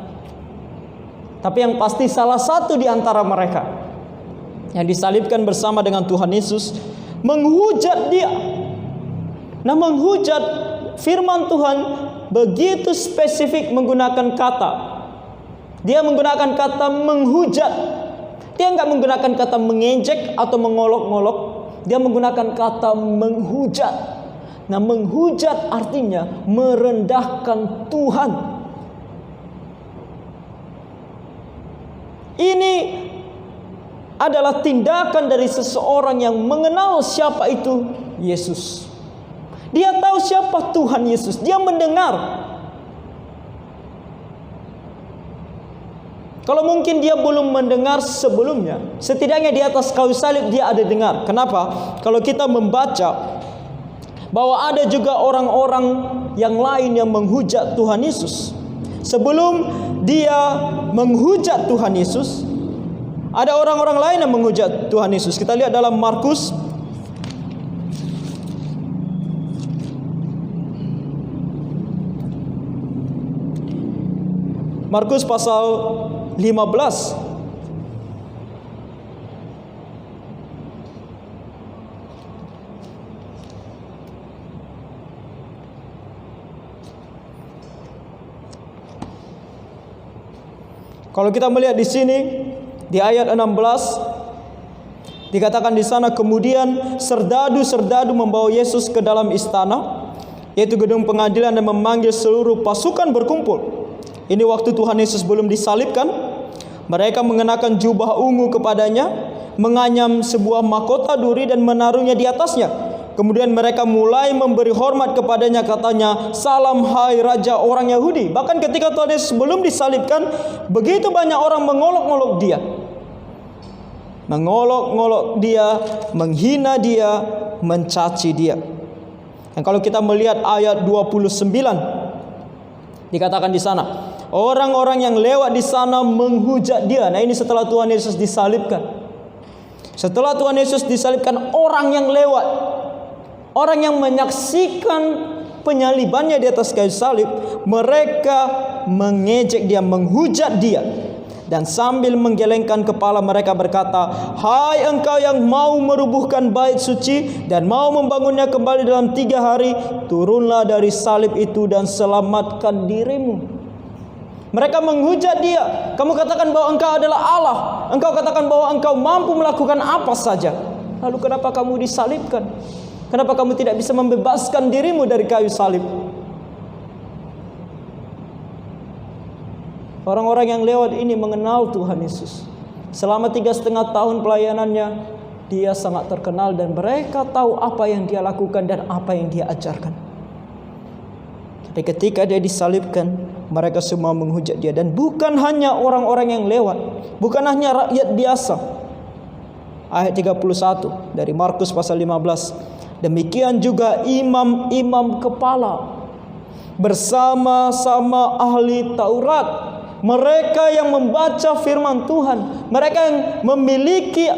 Tapi yang pasti salah satu di antara mereka yang disalibkan bersama dengan Tuhan Yesus menghujat dia. Nah, menghujat, firman Tuhan begitu spesifik menggunakan kata. Dia menggunakan kata menghujat. Dia enggak menggunakan kata mengejek atau mengolok-ngolok. Dia menggunakan kata menghujat. Nah, menghujat artinya merendahkan Tuhan. Ini adalah tindakan dari seseorang yang mengenal siapa itu Yesus. Dia tahu siapa Tuhan Yesus. Dia mendengar. Kalau mungkin dia belum mendengar sebelumnya, setidaknya di atas kayu salib dia ada dengar. Kenapa? Kalau kita membaca bahwa ada juga orang-orang yang lain yang menghujat Tuhan Yesus. Sebelum dia menghujat Tuhan Yesus, ada orang-orang lain yang menghujat Tuhan Yesus. Kita lihat dalam Markus pasal 15. Kalau kita melihat di sini di ayat 16 dikatakan di sana, kemudian serdadu-serdadu membawa Yesus ke dalam istana, yaitu gedung pengadilan, dan memanggil seluruh pasukan berkumpul. Ini waktu Tuhan Yesus belum disalibkan. Mereka mengenakan jubah ungu kepadanya, menganyam sebuah mahkota duri dan menaruhnya di atasnya. Kemudian mereka mulai memberi hormat kepadanya, katanya, "Salam hai Raja orang Yahudi." Bahkan ketika Tuhan Yesus belum disalibkan, begitu banyak orang mengolok-ngolok dia. Mengolok-ngolok dia, menghina dia, mencaci dia. Dan kalau kita melihat ayat 29, dikatakan di sana, orang-orang yang lewat di sana menghujat dia. Nah, ini setelah Tuhan Yesus disalibkan. Setelah Tuhan Yesus disalibkan, orang yang lewat, orang yang menyaksikan penyalibannya di atas kayu salib, mereka mengejek dia, menghujat dia. Dan sambil menggelengkan kepala mereka berkata, "Hai engkau yang mau merubuhkan bait suci dan mau membangunnya kembali dalam 3 hari, turunlah dari salib itu dan selamatkan dirimu." Mereka menghujat dia. Kamu katakan bahwa engkau adalah Allah. Engkau katakan bahwa engkau mampu melakukan apa saja. Lalu kenapa kamu disalibkan? Kenapa kamu tidak bisa membebaskan dirimu dari kayu salib? Orang-orang yang lewat ini mengenal Tuhan Yesus. Selama 3,5 tahun pelayanannya, dia sangat terkenal dan mereka tahu apa yang dia lakukan dan apa yang dia ajarkan. Tapi ketika dia disalibkan, mereka semua menghujat dia. Dan bukan hanya orang-orang yang lewat, bukan hanya rakyat biasa. Ayat 31 dari Markus pasal 15. Demikian juga imam-imam kepala bersama-sama ahli Taurat. Mereka yang membaca firman Tuhan, mereka yang memiliki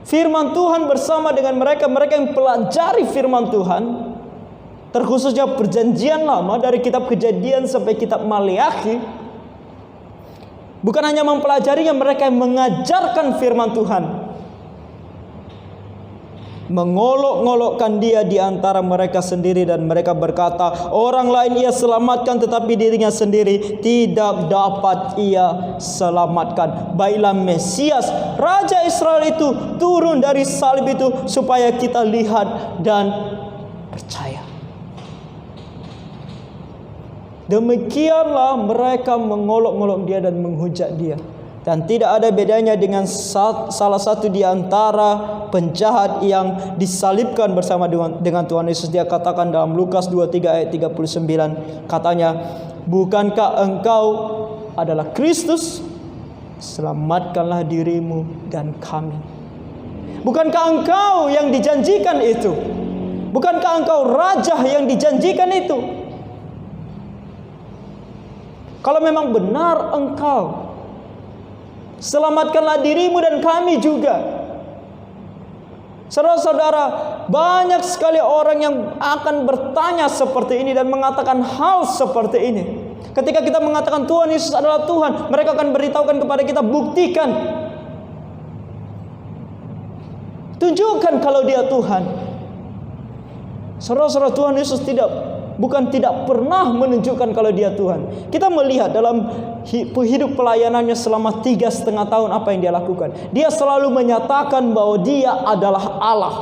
firman Tuhan bersama dengan mereka yang pelajari firman Tuhan, terkhususnya perjanjian lama dari kitab Kejadian sampai kitab Maleakhi. Bukan hanya mempelajarinya, mereka yang mengajarkan firman Tuhan, mengolok-ngolokkan dia di antara mereka sendiri, dan mereka berkata, orang lain ia selamatkan tetapi dirinya sendiri tidak dapat ia selamatkan. Baiklah Mesias, Raja Israel itu turun dari salib itu supaya kita lihat dan percaya. Demikianlah mereka mengolok-ngolok dia dan menghujat dia. Dan tidak ada bedanya dengan salah satu di antara penjahat yang disalibkan bersama dengan Tuhan Yesus. Dia katakan dalam Lukas 23 ayat 39, katanya, "Bukankah engkau adalah Kristus? Selamatkanlah dirimu dan kami." Bukankah engkau yang dijanjikan itu? Bukankah engkau raja yang dijanjikan itu? Kalau memang benar Engkau, selamatkanlah dirimu dan kami juga. Saudara-saudara, banyak sekali orang yang akan bertanya seperti ini dan mengatakan hal seperti ini. Ketika kita mengatakan Tuhan Yesus adalah Tuhan, mereka akan beritahukan kepada kita, buktikan, tunjukkan kalau Dia Tuhan. Saudara-saudara, Tuhan Yesus bukan tidak pernah menunjukkan kalau Dia Tuhan. Kita melihat dalam hidup pelayanannya selama 3,5 tahun apa yang Dia lakukan. Dia selalu menyatakan bahwa Dia adalah Allah.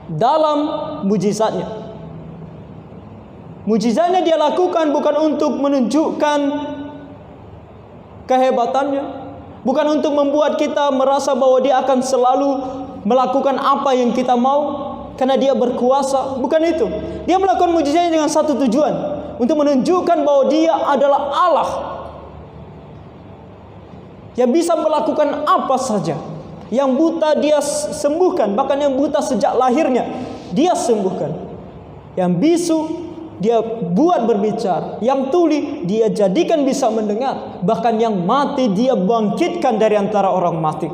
Dalam mujizatnya. Mujizatnya Dia lakukan bukan untuk menunjukkan kehebatannya, bukan untuk membuat kita merasa bahwa Dia akan selalu melakukan apa yang kita mau karena Dia berkuasa. Bukan itu. Dia melakukan mujizatnya dengan satu tujuan, untuk menunjukkan bahwa Dia adalah Allah yang bisa melakukan apa saja. Yang buta Dia sembuhkan, bahkan yang buta sejak lahirnya Dia sembuhkan. Yang bisu Dia buat berbicara, yang tuli Dia jadikan bisa mendengar, bahkan yang mati Dia bangkitkan dari antara orang mati.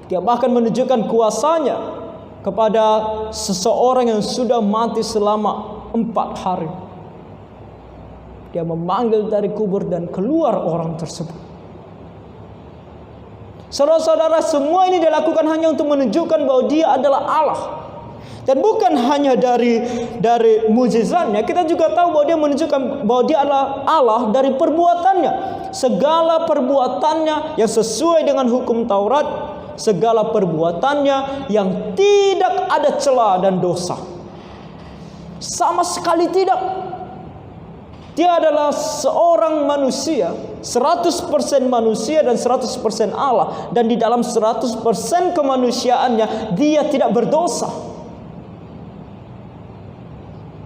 Dia bahkan menunjukkan kuasanya kepada seseorang yang sudah mati selama 4 hari. Dia memanggil dari kubur dan keluar orang tersebut. Saudara-saudara, semua ini dilakukan hanya untuk menunjukkan bahwa Dia adalah Allah. Dan bukan hanya dari mujizatnya, kita juga tahu bahwa Dia menunjukkan bahwa Dia adalah Allah dari perbuatannya. Segala perbuatannya yang sesuai dengan hukum Taurat, segala perbuatannya yang tidak ada celah dan dosa. Sama sekali tidak. Dia adalah seorang manusia, 100% manusia dan 100% Allah. Dan di dalam 100% kemanusiaannya, Dia tidak berdosa.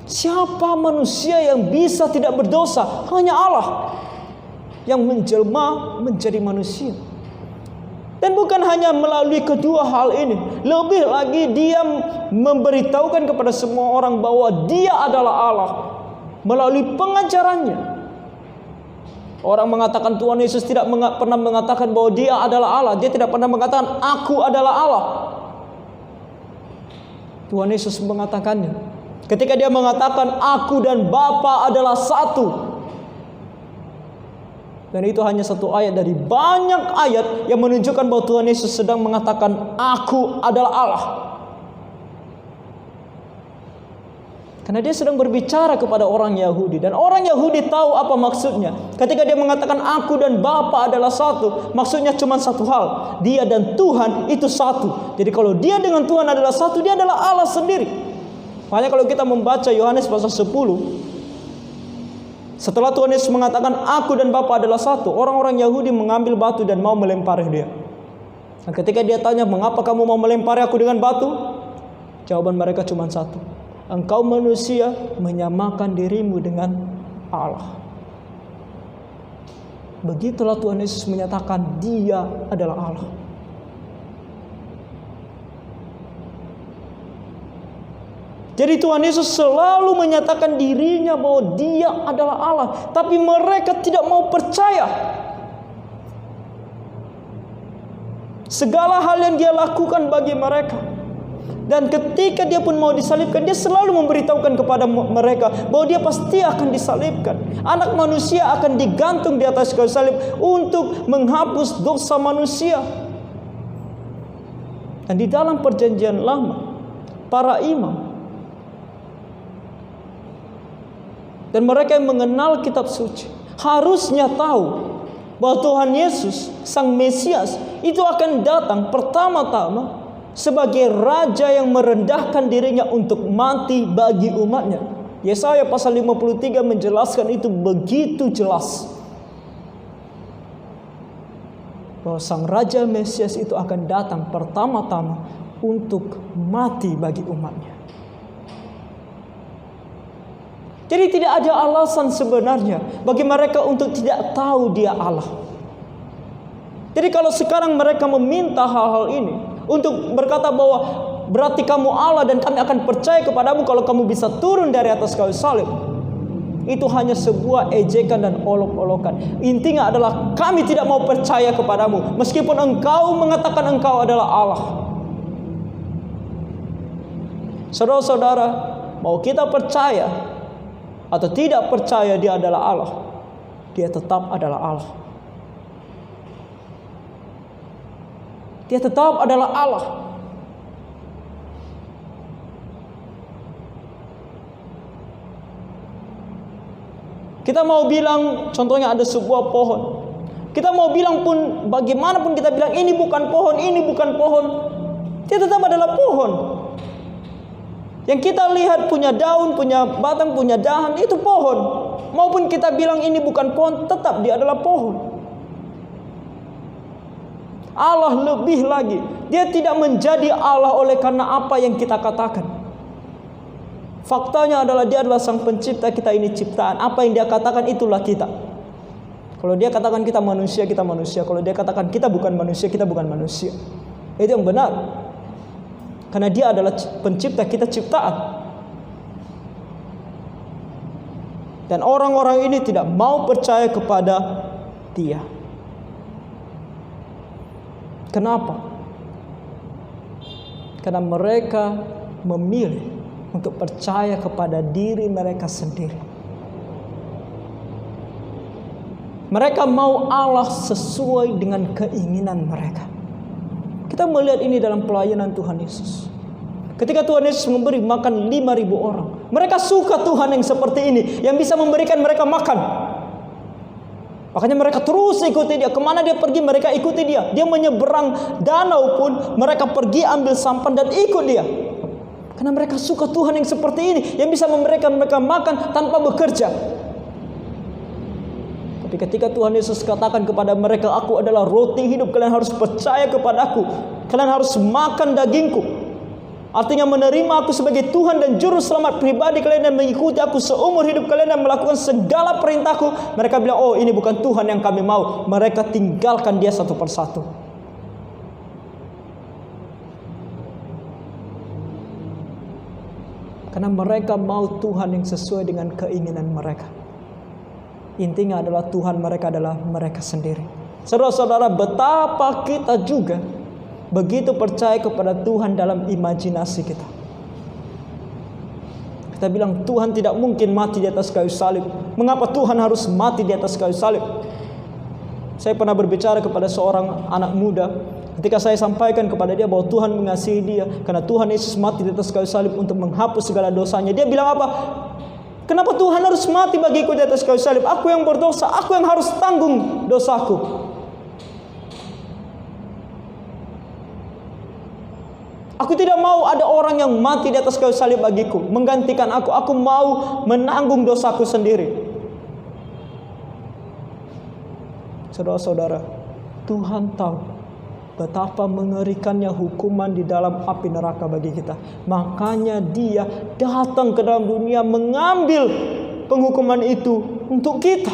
Siapa manusia yang bisa tidak berdosa? Hanya Allah yang menjelma menjadi manusia. Dan bukan hanya melalui kedua hal ini, lebih lagi Dia memberitahukan kepada semua orang bahwa Dia adalah Allah melalui pengajarannya. Orang mengatakan Tuhan Yesus tidak pernah mengatakan bahwa Dia adalah Allah. Dia tidak pernah mengatakan aku adalah Allah. Tuhan Yesus mengatakannya ketika Dia mengatakan aku dan Bapa adalah satu. Dan itu hanya satu ayat dari banyak ayat yang menunjukkan bahwa Tuhan Yesus sedang mengatakan aku adalah Allah. Karena Dia sedang berbicara kepada orang Yahudi. Dan orang Yahudi tahu apa maksudnya. Ketika Dia mengatakan aku dan Bapa adalah satu, maksudnya cuma satu hal. Dia dan Tuhan itu satu. Jadi kalau Dia dengan Tuhan adalah satu, Dia adalah Allah sendiri. Makanya kalau kita membaca Yohanes pasal 10, setelah Tuhan Yesus mengatakan aku dan Bapa adalah satu, orang-orang Yahudi mengambil batu dan mau melempari Dia. Dan ketika Dia tanya, mengapa kamu mau melempari aku dengan batu? Jawaban mereka cuma satu. Engkau manusia menyamakan dirimu dengan Allah. Begitulah Tuhan Yesus menyatakan Dia adalah Allah. Jadi Tuhan Yesus selalu menyatakan dirinya bahwa Dia adalah Allah. Tapi mereka tidak mau percaya. Segala hal yang Dia lakukan bagi mereka. Dan ketika Dia pun mau disalibkan, Dia selalu memberitahukan kepada mereka bahwa Dia pasti akan disalibkan. Anak manusia akan digantung di atas kayu salib untuk menghapus dosa manusia. Dan di dalam perjanjian lama, para imam dan mereka yang mengenal kitab suci harusnya tahu bahwa Tuhan Yesus, Sang Mesias, itu akan datang pertama-tama sebagai Raja yang merendahkan dirinya untuk mati bagi umatnya. Yesaya pasal 53 menjelaskan itu begitu jelas. Bahwa Sang Raja Mesias itu akan datang pertama-tama untuk mati bagi umatnya. Jadi tidak ada alasan sebenarnya bagi mereka untuk tidak tahu Dia Allah. Jadi kalau sekarang mereka meminta hal-hal ini untuk berkata bahwa berarti kamu Allah dan kami akan percaya kepadamu kalau kamu bisa turun dari atas kayu salib. Itu hanya sebuah ejekan dan olok-olokan. Intinya adalah kami tidak mau percaya kepadamu meskipun engkau mengatakan engkau adalah Allah. Saudara-saudara, mau kita percaya atau tidak percaya dia adalah Allah, dia tetap adalah Allah. Dia tetap adalah Allah. Kita mau bilang, contohnya ada sebuah pohon. Kita mau bilang pun, bagaimanapun kita bilang ini bukan pohon, ini bukan pohon, dia tetap adalah pohon. Yang kita lihat punya daun, punya batang, punya dahan, itu pohon. Maupun kita bilang ini bukan pohon, tetap dia adalah pohon. Allah lebih lagi, dia tidak menjadi Allah oleh karena apa yang kita katakan. Faktanya adalah dia adalah sang pencipta, kita ini ciptaan. Apa yang dia katakan itulah kita. Kalau dia katakan kita manusia, kita manusia. Kalau dia katakan kita bukan manusia, kita bukan manusia. Itu yang benar. Karena dia adalah pencipta, kita ciptaan. Dan orang-orang ini tidak mau percaya kepada dia. Kenapa? Karena mereka memilih untuk percaya kepada diri mereka sendiri. Mereka mau Allah sesuai dengan keinginan mereka. Kita melihat ini dalam pelayanan Tuhan Yesus. Ketika Tuhan Yesus memberi makan 5.000 orang, mereka suka Tuhan yang seperti ini, yang bisa memberikan mereka makan. Makanya mereka terus ikuti dia. Kemana dia pergi mereka ikuti dia. Dia menyeberang danau pun mereka pergi ambil sampan dan ikut dia. Karena mereka suka Tuhan yang seperti ini, yang bisa memberikan mereka makan tanpa bekerja. Tapi ketika Tuhan Yesus katakan kepada mereka, aku adalah roti hidup, kalian harus percaya kepadaku. Kalian harus makan dagingku. Artinya menerima aku sebagai Tuhan dan Juru Selamat pribadi kalian dan mengikuti aku seumur hidup kalian dan melakukan segala perintahku. Mereka bilang, oh ini bukan Tuhan yang kami mau. Mereka tinggalkan dia satu persatu. Karena mereka mau Tuhan yang sesuai dengan keinginan mereka. Intinya adalah Tuhan mereka adalah mereka sendiri. Saudara-saudara, betapa kita juga begitu percaya kepada Tuhan dalam imajinasi kita. Kita bilang Tuhan tidak mungkin mati di atas kayu salib. Mengapa Tuhan harus mati di atas kayu salib? Saya pernah berbicara kepada seorang anak muda. Ketika saya sampaikan kepada dia bahwa Tuhan mengasihi dia karena Tuhan Yesus mati di atas kayu salib untuk menghapus segala dosanya. Dia bilang apa? Kenapa Tuhan harus mati bagiku di atas kayu salib? Aku yang berdosa, aku yang harus tanggung dosaku. Aku tidak mau ada orang yang mati di atas kayu salib bagiku, menggantikan aku. Aku mau menanggung dosaku sendiri. Saudara-saudara, Tuhan tahu betapa mengerikannya hukuman di dalam api neraka bagi kita. Makanya dia datang ke dalam dunia mengambil penghukuman itu untuk kita.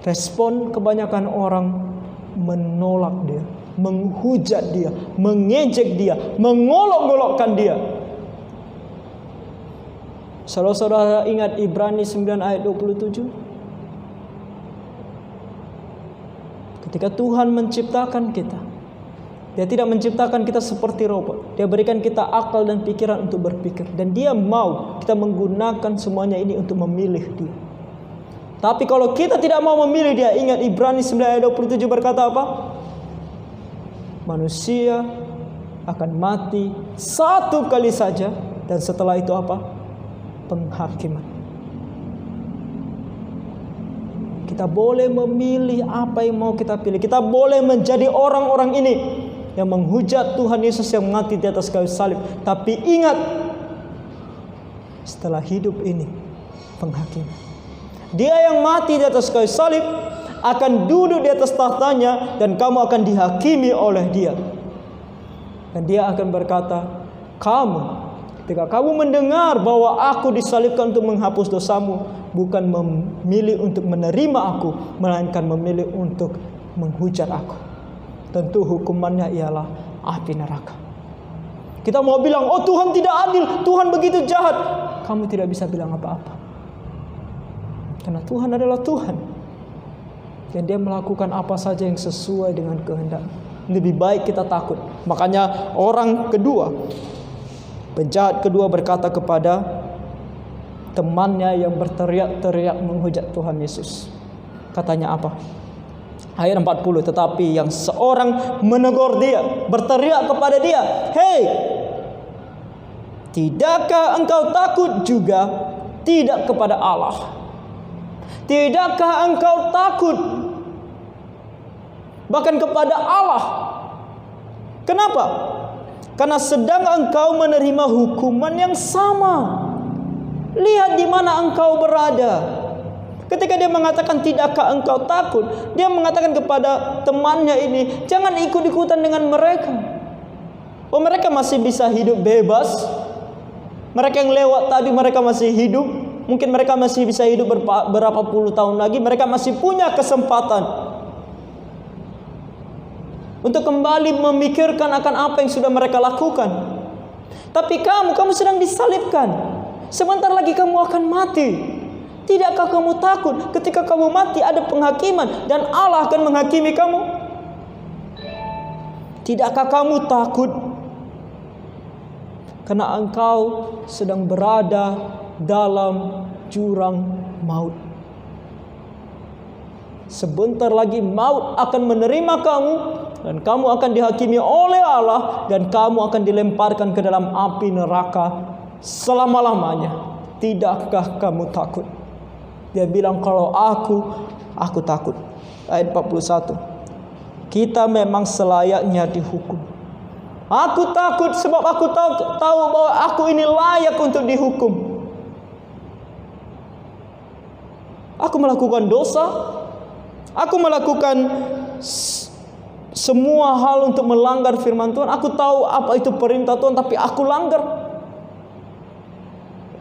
Respon kebanyakan orang menolak dia, menghujat dia, mengejek dia, mengolok-olokkan dia. Saudara-saudara ingat Ibrani 9 ayat 27? Ketika Tuhan menciptakan kita, dia tidak menciptakan kita seperti robot. Dia berikan kita akal dan pikiran untuk berpikir. Dan dia mau kita menggunakan semuanya ini untuk memilih dia. Tapi kalau kita tidak mau memilih dia, ingat Ibrani 9 ayat 27 berkata apa? Manusia akan mati satu kali saja. Dan setelah itu apa? Penghakiman. Kita boleh memilih apa yang mau kita pilih. Kita boleh menjadi orang-orang ini yang menghujat Tuhan Yesus yang mati di atas kayu salib. Tapi ingat, setelah hidup ini penghakiman. Dia yang mati di atas kayu salib akan duduk di atas tahtanya dan kamu akan dihakimi oleh dia. Dan dia akan berkata, ketika kamu mendengar bahwa aku disalibkan untuk menghapus dosamu, bukan memilih untuk menerima aku, melainkan memilih untuk menghujat aku. Tentu hukumannya ialah api neraka. Kita mau bilang, oh Tuhan tidak adil, Tuhan begitu jahat. Kamu tidak bisa bilang apa-apa. Karena Tuhan adalah Tuhan. Dan Dia melakukan apa saja yang sesuai dengan kehendak. Lebih baik kita takut. Makanya orang kedua, penjahat kedua berkata kepada temannya yang berteriak-teriak menghujat Tuhan Yesus. Katanya apa? Ayat 40, tetapi yang seorang menegur dia, berteriak kepada dia, "Hei, tidakkah engkau takut juga tidak kepada Allah? Tidakkah engkau takut bahkan kepada Allah? Kenapa? Karena sedang engkau menerima hukuman yang sama. Lihat di mana engkau berada." Ketika dia mengatakan tidakkah engkau takut, dia mengatakan kepada temannya ini, jangan ikut-ikutan dengan mereka. Oh, mereka masih bisa hidup bebas. Mereka yang lewat tadi, mereka masih hidup. Mungkin mereka masih bisa hidup berapa puluh tahun lagi. Mereka masih punya kesempatan untuk kembali memikirkan akan apa yang sudah mereka lakukan. Tapi kamu sedang disalibkan. Sebentar lagi kamu akan mati. Tidakkah kamu takut ketika kamu mati ada penghakiman dan Allah akan menghakimi kamu? Tidakkah kamu takut karena engkau sedang berada dalam jurang maut? Sebentar lagi maut akan menerima kamu dan kamu akan dihakimi oleh Allah dan kamu akan dilemparkan ke dalam api neraka selama-lamanya. Tidakkah kamu takut? Dia bilang, kalau aku takut. Ayat 41. Kita memang selayaknya dihukum. Aku takut sebab aku tahu bahwa aku ini layak untuk dihukum. Aku melakukan dosa. Aku melakukan semua hal untuk melanggar firman Tuhan. Aku tahu apa itu perintah Tuhan, tapi aku langgar.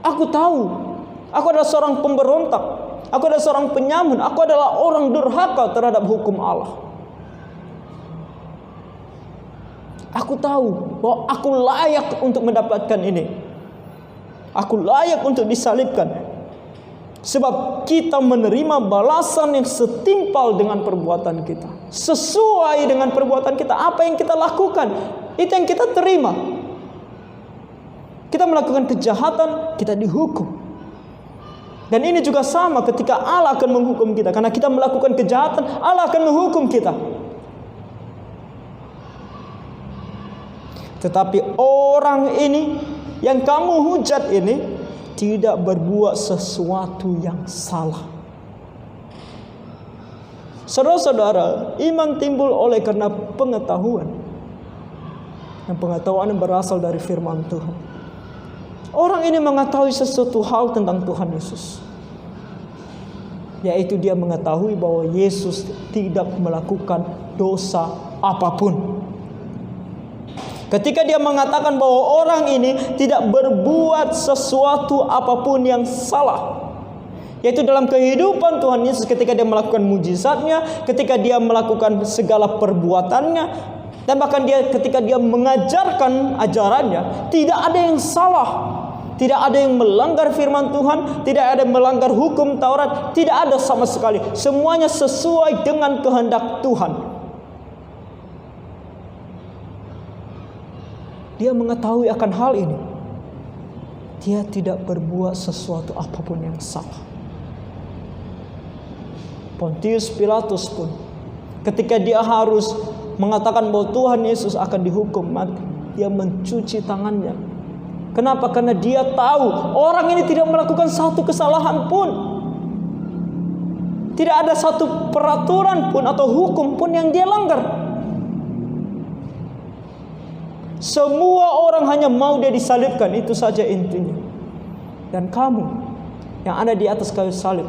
Aku tahu. Aku adalah seorang pemberontak. Aku adalah seorang penyamun. Aku adalah orang durhaka terhadap hukum Allah. Aku tahu bahwa aku layak untuk mendapatkan ini. Aku layak untuk disalibkan. Sebab kita menerima balasan yang setimpal dengan perbuatan kita. Sesuai dengan perbuatan kita. Apa yang kita lakukan, itu yang kita terima. Kita melakukan kejahatan, kita dihukum. Dan ini juga sama ketika Allah akan menghukum kita. Karena kita melakukan kejahatan, Allah akan menghukum kita. Tetapi orang ini yang kamu hujat ini tidak berbuat sesuatu yang salah. Saudara-saudara, iman timbul oleh karena pengetahuan. Dan pengetahuan yang berasal dari firman Tuhan. Orang ini mengetahui sesuatu hal tentang Tuhan Yesus. Yaitu dia mengetahui bahwa Yesus tidak melakukan dosa apapun. Ketika dia mengatakan bahwa orang ini tidak berbuat sesuatu apapun yang salah. Yaitu dalam kehidupan Tuhan Yesus ketika dia melakukan mujizatnya, ketika dia melakukan segala perbuatannya, dan bahkan ketika dia mengajarkan ajarannya, tidak ada yang salah. Tidak ada yang melanggar firman Tuhan, tidak ada yang melanggar hukum Taurat, tidak ada sama sekali. Semuanya sesuai dengan kehendak Tuhan. Dia mengetahui akan hal ini. Dia tidak berbuat sesuatu apapun yang salah. Pontius Pilatus pun ketika dia harus mengatakan bahwa Tuhan Yesus akan dihukum mati, dia mencuci tangannya. Kenapa? Karena dia tahu orang ini tidak melakukan satu kesalahan pun. Tidak ada satu peraturan pun atau hukum pun yang dia langgar. Semua orang hanya mau dia disalibkan, itu saja intinya. Dan kamu yang ada di atas kayu salib,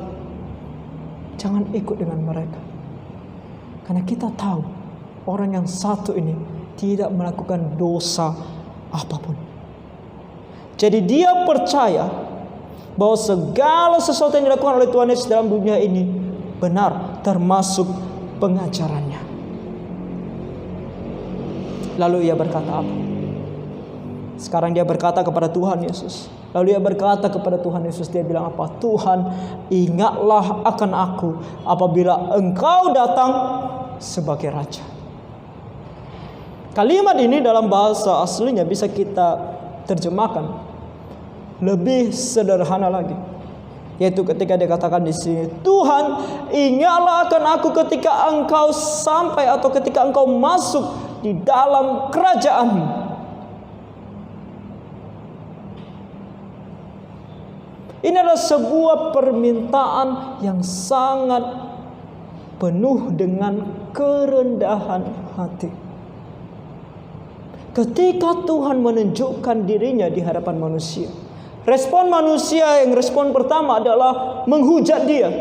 jangan ikut dengan mereka. Karena kita tahu orang yang satu ini tidak melakukan dosa apapun. Jadi dia percaya bahwa segala sesuatu yang dilakukan oleh Tuhan Yesus dalam dunia ini benar, termasuk pengajarannya. Lalu ia berkata apa? Sekarang dia berkata kepada Tuhan Yesus. Lalu dia berkata kepada Tuhan Yesus, dia bilang apa? Tuhan, ingatlah akan aku apabila Engkau datang sebagai Raja. Kalimat ini dalam bahasa aslinya bisa kita terjemahkan lebih sederhana lagi, yaitu ketika dia katakan di sini, Tuhan, ingatlah akan aku ketika Engkau sampai atau ketika Engkau masuk di dalam kerajaan-Mu. Ini adalah sebuah permintaan yang sangat penuh dengan kerendahan hati. Ketika Tuhan menunjukkan dirinya di hadapan manusia, respon manusia yang respon pertama adalah menghujat dia,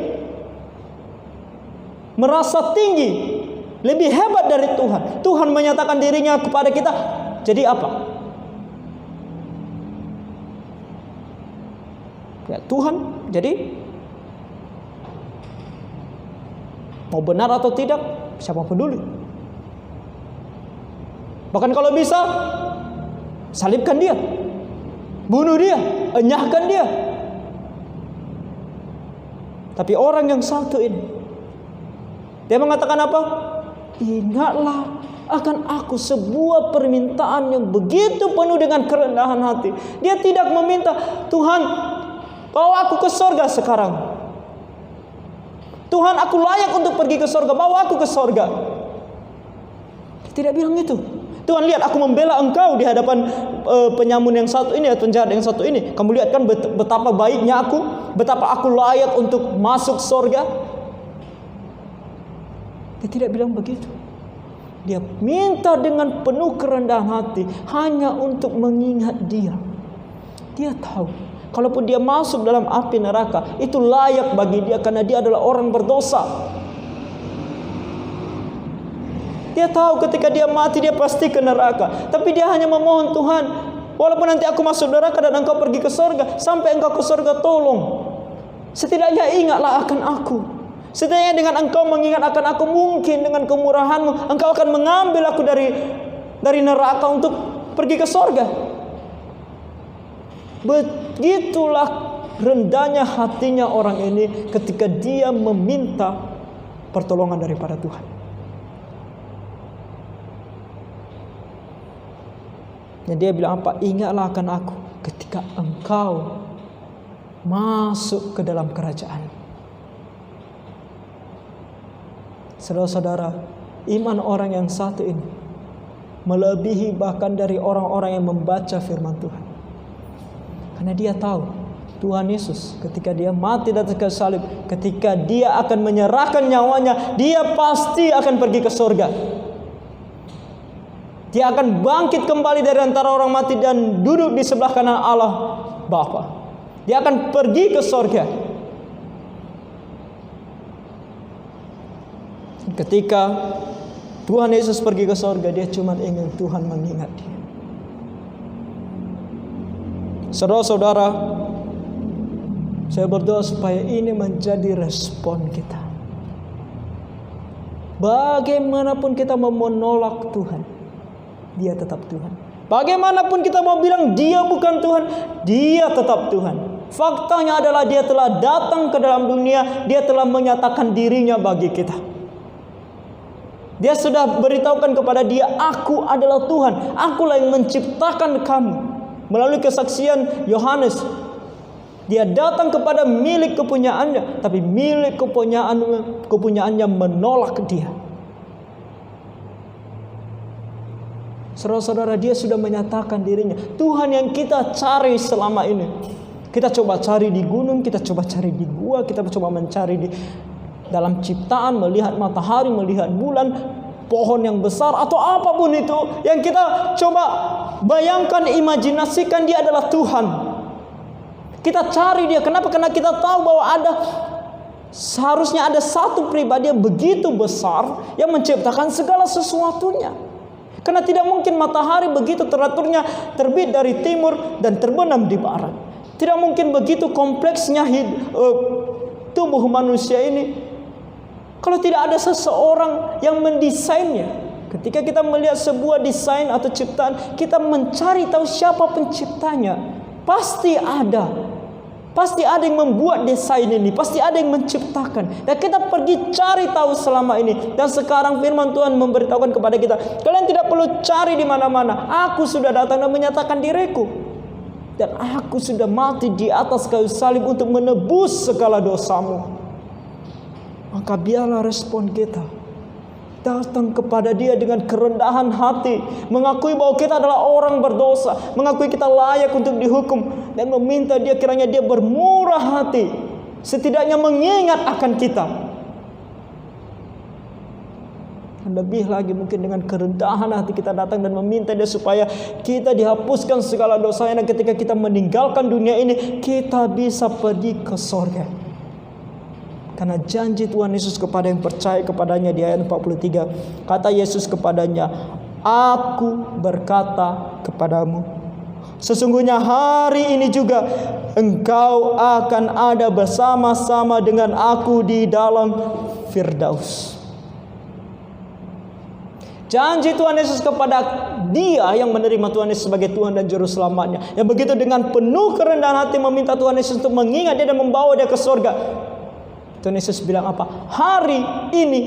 merasa tinggi, lebih hebat dari Tuhan. Tuhan menyatakan dirinya kepada kita, jadi apa? Ya, Tuhan, jadi mau benar atau tidak, siapa peduli? Bahkan kalau bisa, salibkan dia, bunuh dia, enyahkan dia. Tapi orang yang satu ini, dia mengatakan apa? Ingatlah akan aku, sebuah permintaan yang begitu penuh dengan kerendahan hati. Dia tidak meminta, Tuhan, bawa aku ke sorga sekarang. Tuhan, aku layak untuk pergi ke sorga, bawa aku ke sorga. Dia tidak bilang itu. Tuhan, lihat aku membela Engkau di hadapan penyamun yang satu ini, penjahat yang satu ini. Kamu lihat kan betapa baiknya aku, betapa aku layak untuk masuk sorga. Dia tidak bilang begitu. Dia minta dengan penuh kerendahan hati hanya untuk mengingat dia. Dia tahu kalaupun dia masuk dalam api neraka, itu layak bagi dia karena dia adalah orang berdosa. Dia tahu ketika dia mati dia pasti ke neraka. Tapi dia hanya memohon, Tuhan, walaupun nanti aku masuk neraka dan Engkau pergi ke sorga, sampai Engkau ke sorga tolong, setidaknya ingatlah akan aku. Setidaknya dengan Engkau mengingat akan aku, mungkin dengan kemurahan-Mu Engkau akan mengambil aku dari neraka untuk pergi ke sorga. Begitulah rendahnya hatinya orang ini ketika dia meminta pertolongan daripada Tuhan. Dan dia bilang apa? Ingatlah akan aku ketika Engkau masuk ke dalam kerajaan. Saudara-saudara, iman orang yang satu ini melebihi bahkan dari orang-orang yang membaca firman Tuhan. Karena dia tahu Tuhan Yesus ketika dia mati di atas salib, ketika dia akan menyerahkan nyawanya, dia pasti akan pergi ke surga. Dia akan bangkit kembali dari antara orang mati dan duduk di sebelah kanan Allah Bapa. Dia akan pergi ke surga. Ketika Tuhan Yesus pergi ke surga, dia cuma ingin Tuhan mengingat dia. Saudara-saudara, saya berdoa supaya ini menjadi respon kita. Bagaimanapun kita mau menolak Tuhan, Dia tetap Tuhan. Bagaimanapun kita mau bilang Dia bukan Tuhan, Dia tetap Tuhan. Faktanya adalah Dia telah datang ke dalam dunia, Dia telah menyatakan dirinya bagi kita. Dia sudah beritahukan kepada dia, aku adalah Tuhan, akulah yang menciptakan kamu. Melalui kesaksian Yohanes, dia datang kepada milik kepunyaannya, tapi milik kepunyaannya menolak dia. Saudara-saudara, dia sudah menyatakan dirinya Tuhan yang kita cari selama ini. Kita coba cari di gunung, kita coba cari di gua, kita coba mencari di dalam ciptaan, melihat matahari, melihat bulan, pohon yang besar, atau apapun itu yang kita coba bayangkan, imajinasikan dia adalah Tuhan. Kita cari dia. Kenapa? Karena kita tahu bahwa seharusnya ada satu pribadi yang begitu besar yang menciptakan segala sesuatunya. Karena tidak mungkin matahari begitu teraturnya terbit dari timur dan terbenam di barat. Tidak mungkin begitu kompleksnya tubuh manusia ini kalau tidak ada seseorang yang mendesainnya. Ketika kita melihat sebuah desain atau ciptaan, kita mencari tahu siapa penciptanya. Pasti ada yang membuat desain ini, pasti ada yang menciptakan. Dan kita pergi cari tahu selama ini. Dan sekarang firman Tuhan memberitahukan kepada kita, kalian tidak perlu cari di mana-mana. Aku sudah datang dan menyatakan diriku. Dan aku sudah mati di atas kayu salib untuk menebus segala dosamu. Maka biarlah respon kita datang kepada Dia dengan kerendahan hati, mengakui bahwa kita adalah orang berdosa, mengakui kita layak untuk dihukum, dan meminta Dia kiranya Dia bermurah hati, setidaknya mengingat akan kita. Dan lebih lagi mungkin dengan kerendahan hati kita datang dan meminta Dia supaya kita dihapuskan segala dosanya, dan ketika kita meninggalkan dunia ini, kita bisa pergi ke sorga. Karena janji Tuhan Yesus kepada yang percaya kepadanya di ayat 43. Kata Yesus kepadanya, aku berkata kepadamu, sesungguhnya hari ini juga engkau akan ada bersama-sama dengan aku di dalam Firdaus. Janji Tuhan Yesus kepada dia yang menerima Tuhan Yesus sebagai Tuhan dan Juru Selamatnya, yang begitu dengan penuh kerendahan hati meminta Tuhan Yesus untuk mengingat dia dan membawa dia ke surga. Tuhan Yesus bilang apa? Hari ini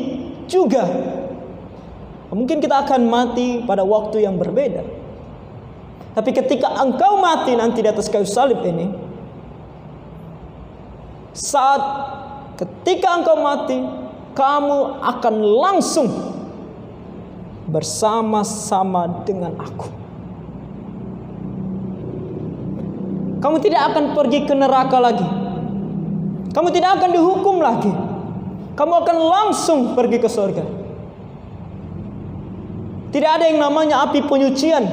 juga. Mungkin kita akan mati pada waktu yang berbeda. Tapi ketika engkau mati nanti di atas kayu salib ini, ketika engkau mati, kamu akan langsung bersama-sama dengan aku. Kamu tidak akan pergi ke neraka lagi. Kamu tidak akan dihukum lagi. Kamu akan langsung pergi ke surga. Tidak ada yang namanya api penyucian,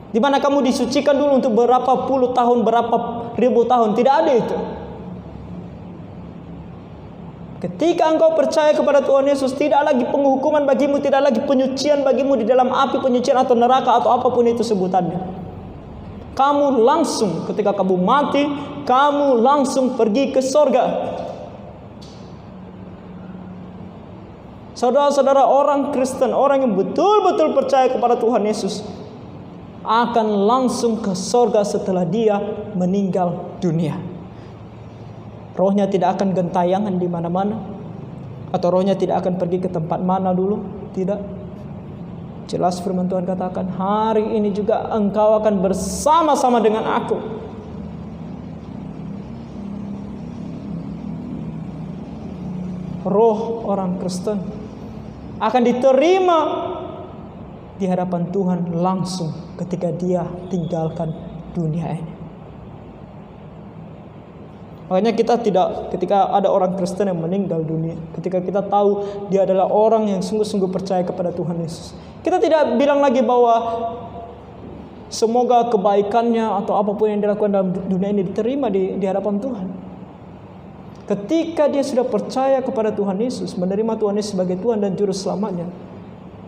di mana kamu disucikan dulu untuk berapa puluh tahun, berapa ribu tahun. Tidak ada itu. Ketika engkau percaya kepada Tuhan Yesus, tidak lagi penghukuman bagimu, tidak lagi penyucian bagimu di dalam api penyucian atau neraka atau apapun itu sebutannya. Kamu langsung ketika kamu mati, kamu langsung pergi ke sorga. Saudara-saudara, orang Kristen, orang yang betul-betul percaya kepada Tuhan Yesus, akan langsung ke sorga setelah dia meninggal dunia. Rohnya tidak akan gentayangan di mana-mana, atau rohnya tidak akan pergi ke tempat mana dulu. Tidak. Jelas firman Tuhan katakan, hari ini juga engkau akan bersama-sama dengan aku. Roh orang Kristen akan diterima di hadapan Tuhan langsung ketika dia tinggalkan dunia ini. Makanya kita tidak, ketika ada orang Kristen yang meninggal dunia, ketika kita tahu dia adalah orang yang sungguh-sungguh percaya kepada Tuhan Yesus, kita tidak bilang lagi bahwa semoga kebaikannya atau apapun yang dilakukan dalam dunia ini diterima di hadapan Tuhan. Ketika dia sudah percaya kepada Tuhan Yesus, menerima Tuhan Yesus sebagai Tuhan dan Juru Selamatnya,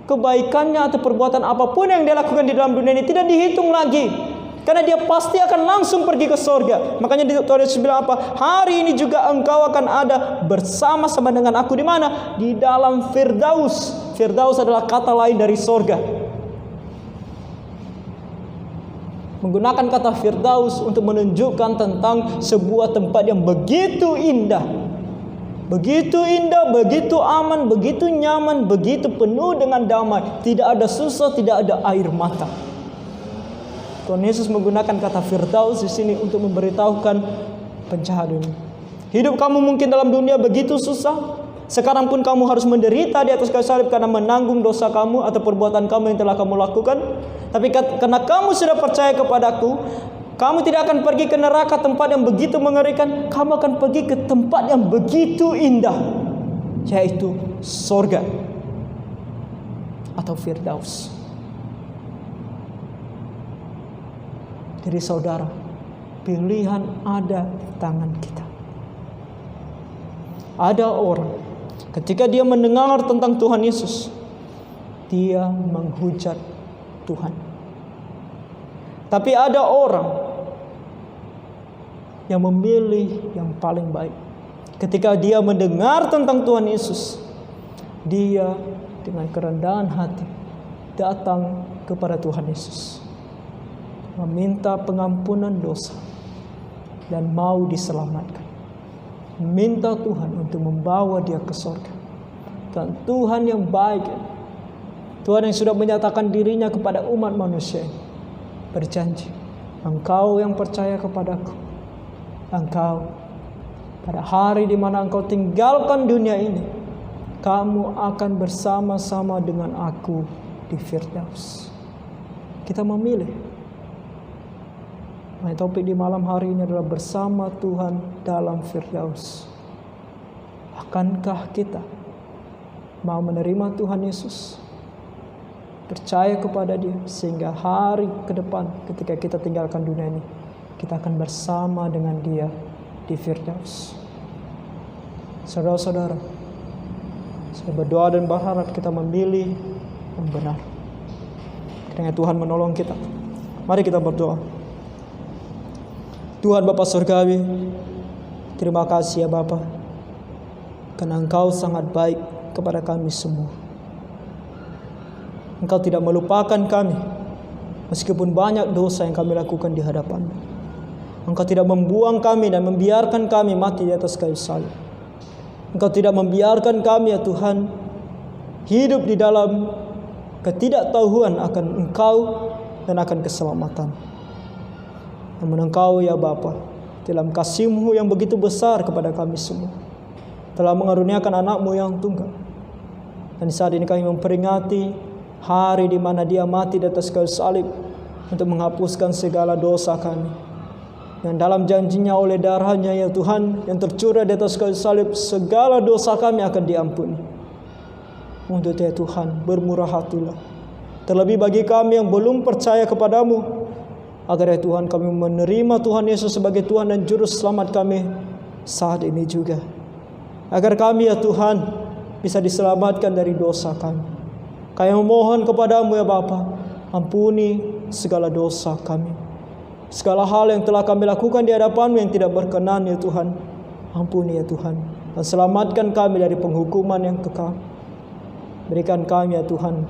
kebaikannya atau perbuatan apapun yang dia lakukan di dalam dunia ini tidak dihitung lagi. Karena dia pasti akan langsung pergi ke surga. Makanya Tuhan Yesus bilang apa? Hari ini juga engkau akan ada bersama-sama dengan aku di mana? Di dalam Firdaus. Firdaus adalah kata lain dari surga. Menggunakan kata Firdaus untuk menunjukkan tentang sebuah tempat yang begitu indah. Begitu indah, begitu aman, begitu nyaman, begitu penuh dengan damai. Tidak ada susah, tidak ada air mata. Tuhan Yesus menggunakan kata Firdaus di sini untuk memberitahukan penjahat dunia. Hidup kamu mungkin dalam dunia begitu susah. Sekarang pun kamu harus menderita di atas kayu salib karena menanggung dosa kamu atau perbuatan kamu yang telah kamu lakukan. Tapi karena kamu sudah percaya kepadaku, kamu tidak akan pergi ke neraka, tempat yang begitu mengerikan. Kamu akan pergi ke tempat yang begitu indah, yaitu sorga atau Firdaus. Jadi saudara, pilihan ada di tangan kita. Ada orang ketika dia mendengar tentang Tuhan Yesus, dia menghujat Tuhan. Tapi ada orang yang memilih yang paling baik. Ketika dia mendengar tentang Tuhan Yesus, dia dengan kerendahan hati datang kepada Tuhan Yesus, meminta pengampunan dosa dan mau diselamatkan. Minta Tuhan untuk membawa dia ke surga. Dan Tuhan yang baik, Tuhan yang sudah menyatakan dirinya kepada umat manusia ini, berjanji, engkau yang percaya kepadaku, engkau pada hari di mana engkau tinggalkan dunia ini, kamu akan bersama-sama dengan aku di Firdaus. Kita memilih. Topik di malam hari ini adalah bersama Tuhan dalam Firdaus. Akankah kita mau menerima Tuhan Yesus, percaya kepada Dia, sehingga hari ke depan ketika kita tinggalkan dunia ini, kita akan bersama dengan Dia di Firdaus. Saudara-saudara, saya berdoa dan berharap kita memilih yang benar. Kiranya Tuhan menolong kita. Mari kita berdoa. Tuhan Bapa Surgawi, terima kasih ya Bapa, karena Engkau sangat baik kepada kami semua. Engkau tidak melupakan kami, meskipun banyak dosa yang kami lakukan di hadapan-Mu. Engkau tidak membuang kami dan membiarkan kami mati di atas kayu salib. Engkau tidak membiarkan kami ya Tuhan hidup di dalam ketidaktahuan akan Engkau dan akan keselamatan. Namun Engkau ya Bapa, dalam kasih-Mu yang begitu besar kepada kami semua, telah mengaruniakan anak-Mu yang tunggal. Dan saat ini kami memperingati hari di mana Dia mati di atas kayu salib untuk menghapuskan segala dosa kami. Yang dalam janjinya oleh darah-Nya ya Tuhan yang tercurah di atas kayu salib, segala dosa kami akan diampuni. Untuk ya Tuhan, bermurah hatilah. Terlebih bagi kami yang belum percaya kepadamu, agar ya Tuhan kami menerima Tuhan Yesus sebagai Tuhan dan Juru Selamat kami saat ini juga. Agar kami ya Tuhan bisa diselamatkan dari dosa kami. Kami memohon kepadamu ya Bapa, ampuni segala dosa kami. Segala hal yang telah kami lakukan di hadapan-Mu yang tidak berkenan ya Tuhan, ampuni ya Tuhan. Dan selamatkan kami dari penghukuman yang kekal. Berikan kami ya Tuhan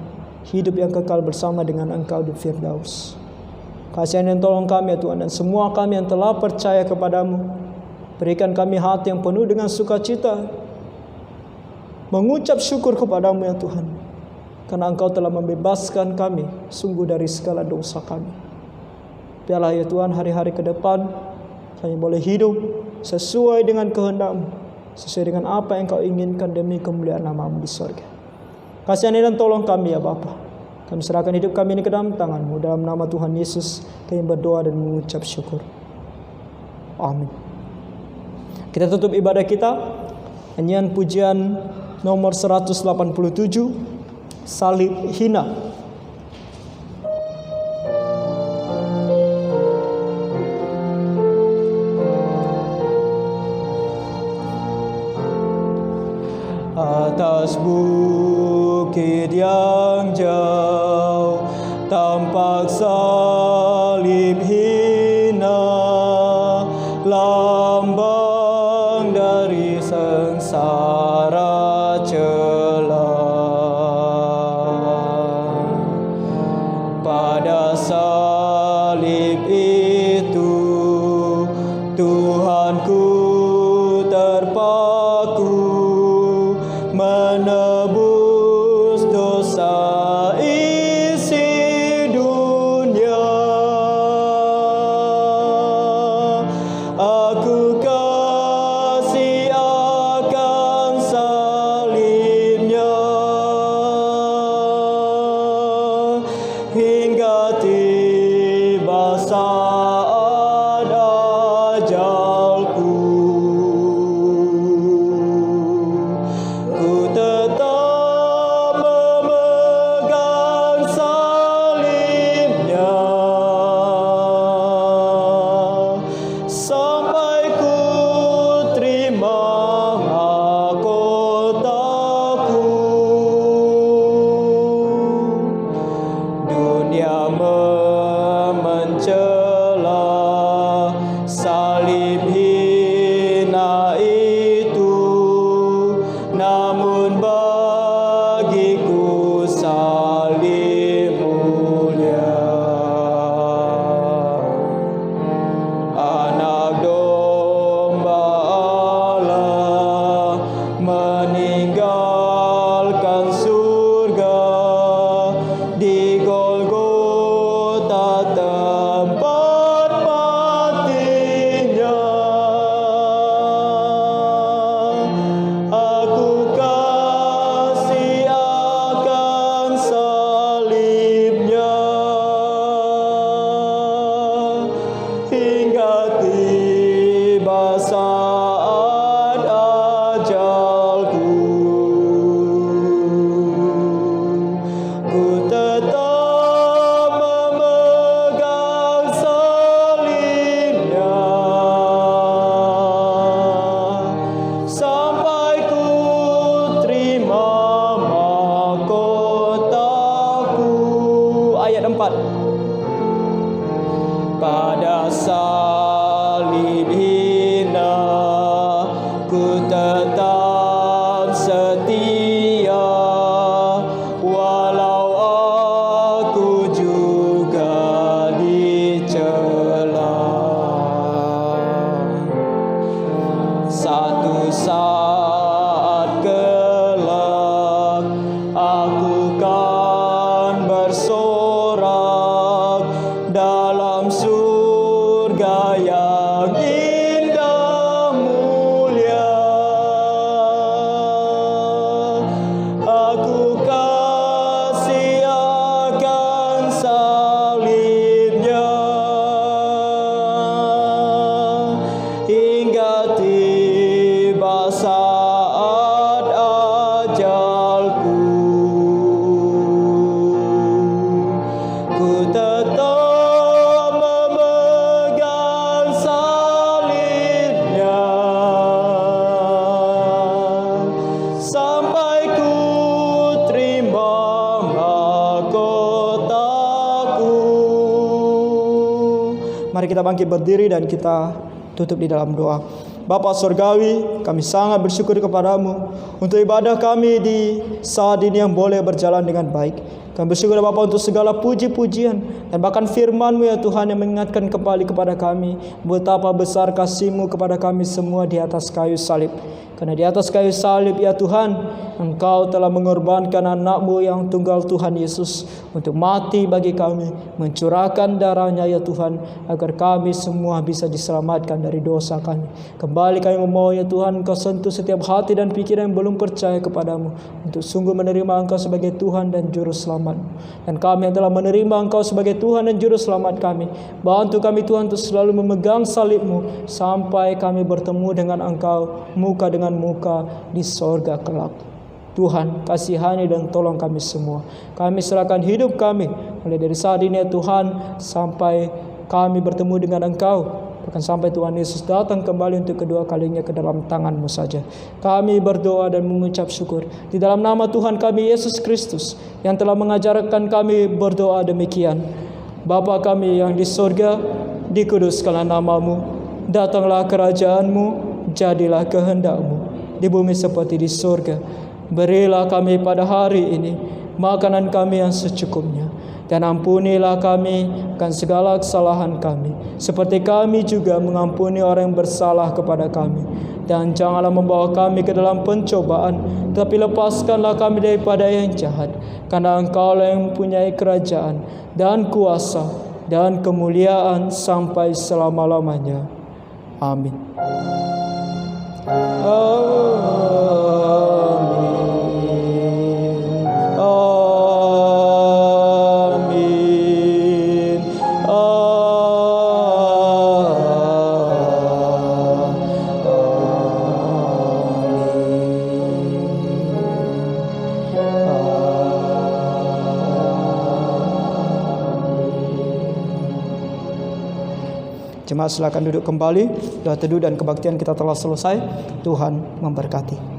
hidup yang kekal bersama dengan Engkau di Firdaus. Kasihan dan tolong kami ya Tuhan, dan semua kami yang telah percaya kepadamu. Berikan kami hati yang penuh dengan sukacita, mengucap syukur kepadamu ya Tuhan, karena Engkau telah membebaskan kami sungguh dari segala dosa kami. Biarlah ya Tuhan hari-hari ke depan kami boleh hidup sesuai dengan kehendak-Mu, sesuai dengan apa yang Kau inginkan demi kemuliaan nama-Mu di surga. Kasihan dan tolong kami ya Bapa. Kami serahkan hidup kami ini ke dalam tangan-Mu. Dalam nama Tuhan Yesus kami berdoa dan mengucap syukur. Amin. Kita tutup ibadah kita nyanyian pujian nomor 187, Salib Hina. Atas bukit yang jauh tampak salib hina, lambang dari sengsara celah. Pada salib itu Tuhanku terpaku, menebus dosa isi dunia. Aku kasih akan salibnya hingga tiba saat ajalku. tiba saat ajalku, ku tetap memegang salibnya sampai ku terima mahkotaku. Ayat 4. Pada salib hina ku tetap setia, walau aku juga dicela. Satu saat kelak aku kan bersorak dalam surga yang indah mulia. Aku kasih akan salibnya hingga tiba saat ajalku. Ku tetap memegang salibnya sampai ku terima mahkotaku. Mari kita bangkit berdiri dan kita tutup di dalam doa. Bapa Surgawi, kami sangat bersyukur kepadamu untuk ibadah kami di saat ini yang boleh berjalan dengan baik. Kami bersyukur Bapa untuk segala puji-pujian dan bahkan firman-Mu ya Tuhan yang mengingatkan kembali kepada kami betapa besar kasih-Mu kepada kami semua di atas kayu salib. Karena di atas kayu salib ya Tuhan, Engkau telah mengorbankan anak-Mu yang tunggal Tuhan Yesus untuk mati bagi kami, mencurahkan darahnya ya Tuhan agar kami semua bisa diselamatkan dari dosa kami. Kembali kami memohon ya Tuhan, Engkau sentuh setiap hati dan pikiran yang belum percaya kepadamu untuk sungguh menerima Engkau sebagai Tuhan dan Juru Selamat. Dan kami yang telah menerima Engkau sebagai Tuhan dan Juru Selamat kami, bantu kami Tuhan untuk selalu memegang salib-Mu sampai kami bertemu dengan Engkau muka dengan muka di sorga kelak. Tuhan, kasihani dan tolong kami semua. Kami serahkan hidup kami mulai dari saat ini ya Tuhan sampai kami bertemu dengan Engkau, bahkan sampai Tuhan Yesus datang kembali untuk kedua kalinya ke dalam tangan-Mu saja. Kami berdoa dan mengucap syukur di dalam nama Tuhan kami Yesus Kristus yang telah mengajarkan kami berdoa demikian. Bapa kami yang di surga, dikuduskanlah nama-Mu, datanglah kerajaan-Mu, jadilah kehendak-Mu di bumi seperti di surga. Berilah kami pada hari ini makanan kami yang secukupnya, dan ampunilah kami akan segala kesalahan kami, seperti kami juga mengampuni orang yang bersalah kepada kami. Dan janganlah membawa kami ke dalam pencobaan, tapi lepaskanlah kami daripada yang jahat. Karena Engkau-lah yang mempunyai kerajaan dan kuasa dan kemuliaan sampai selama-lamanya. Amin. Jemaat silakan duduk kembali. Doa teduh dan kebaktian kita telah selesai. Tuhan memberkati.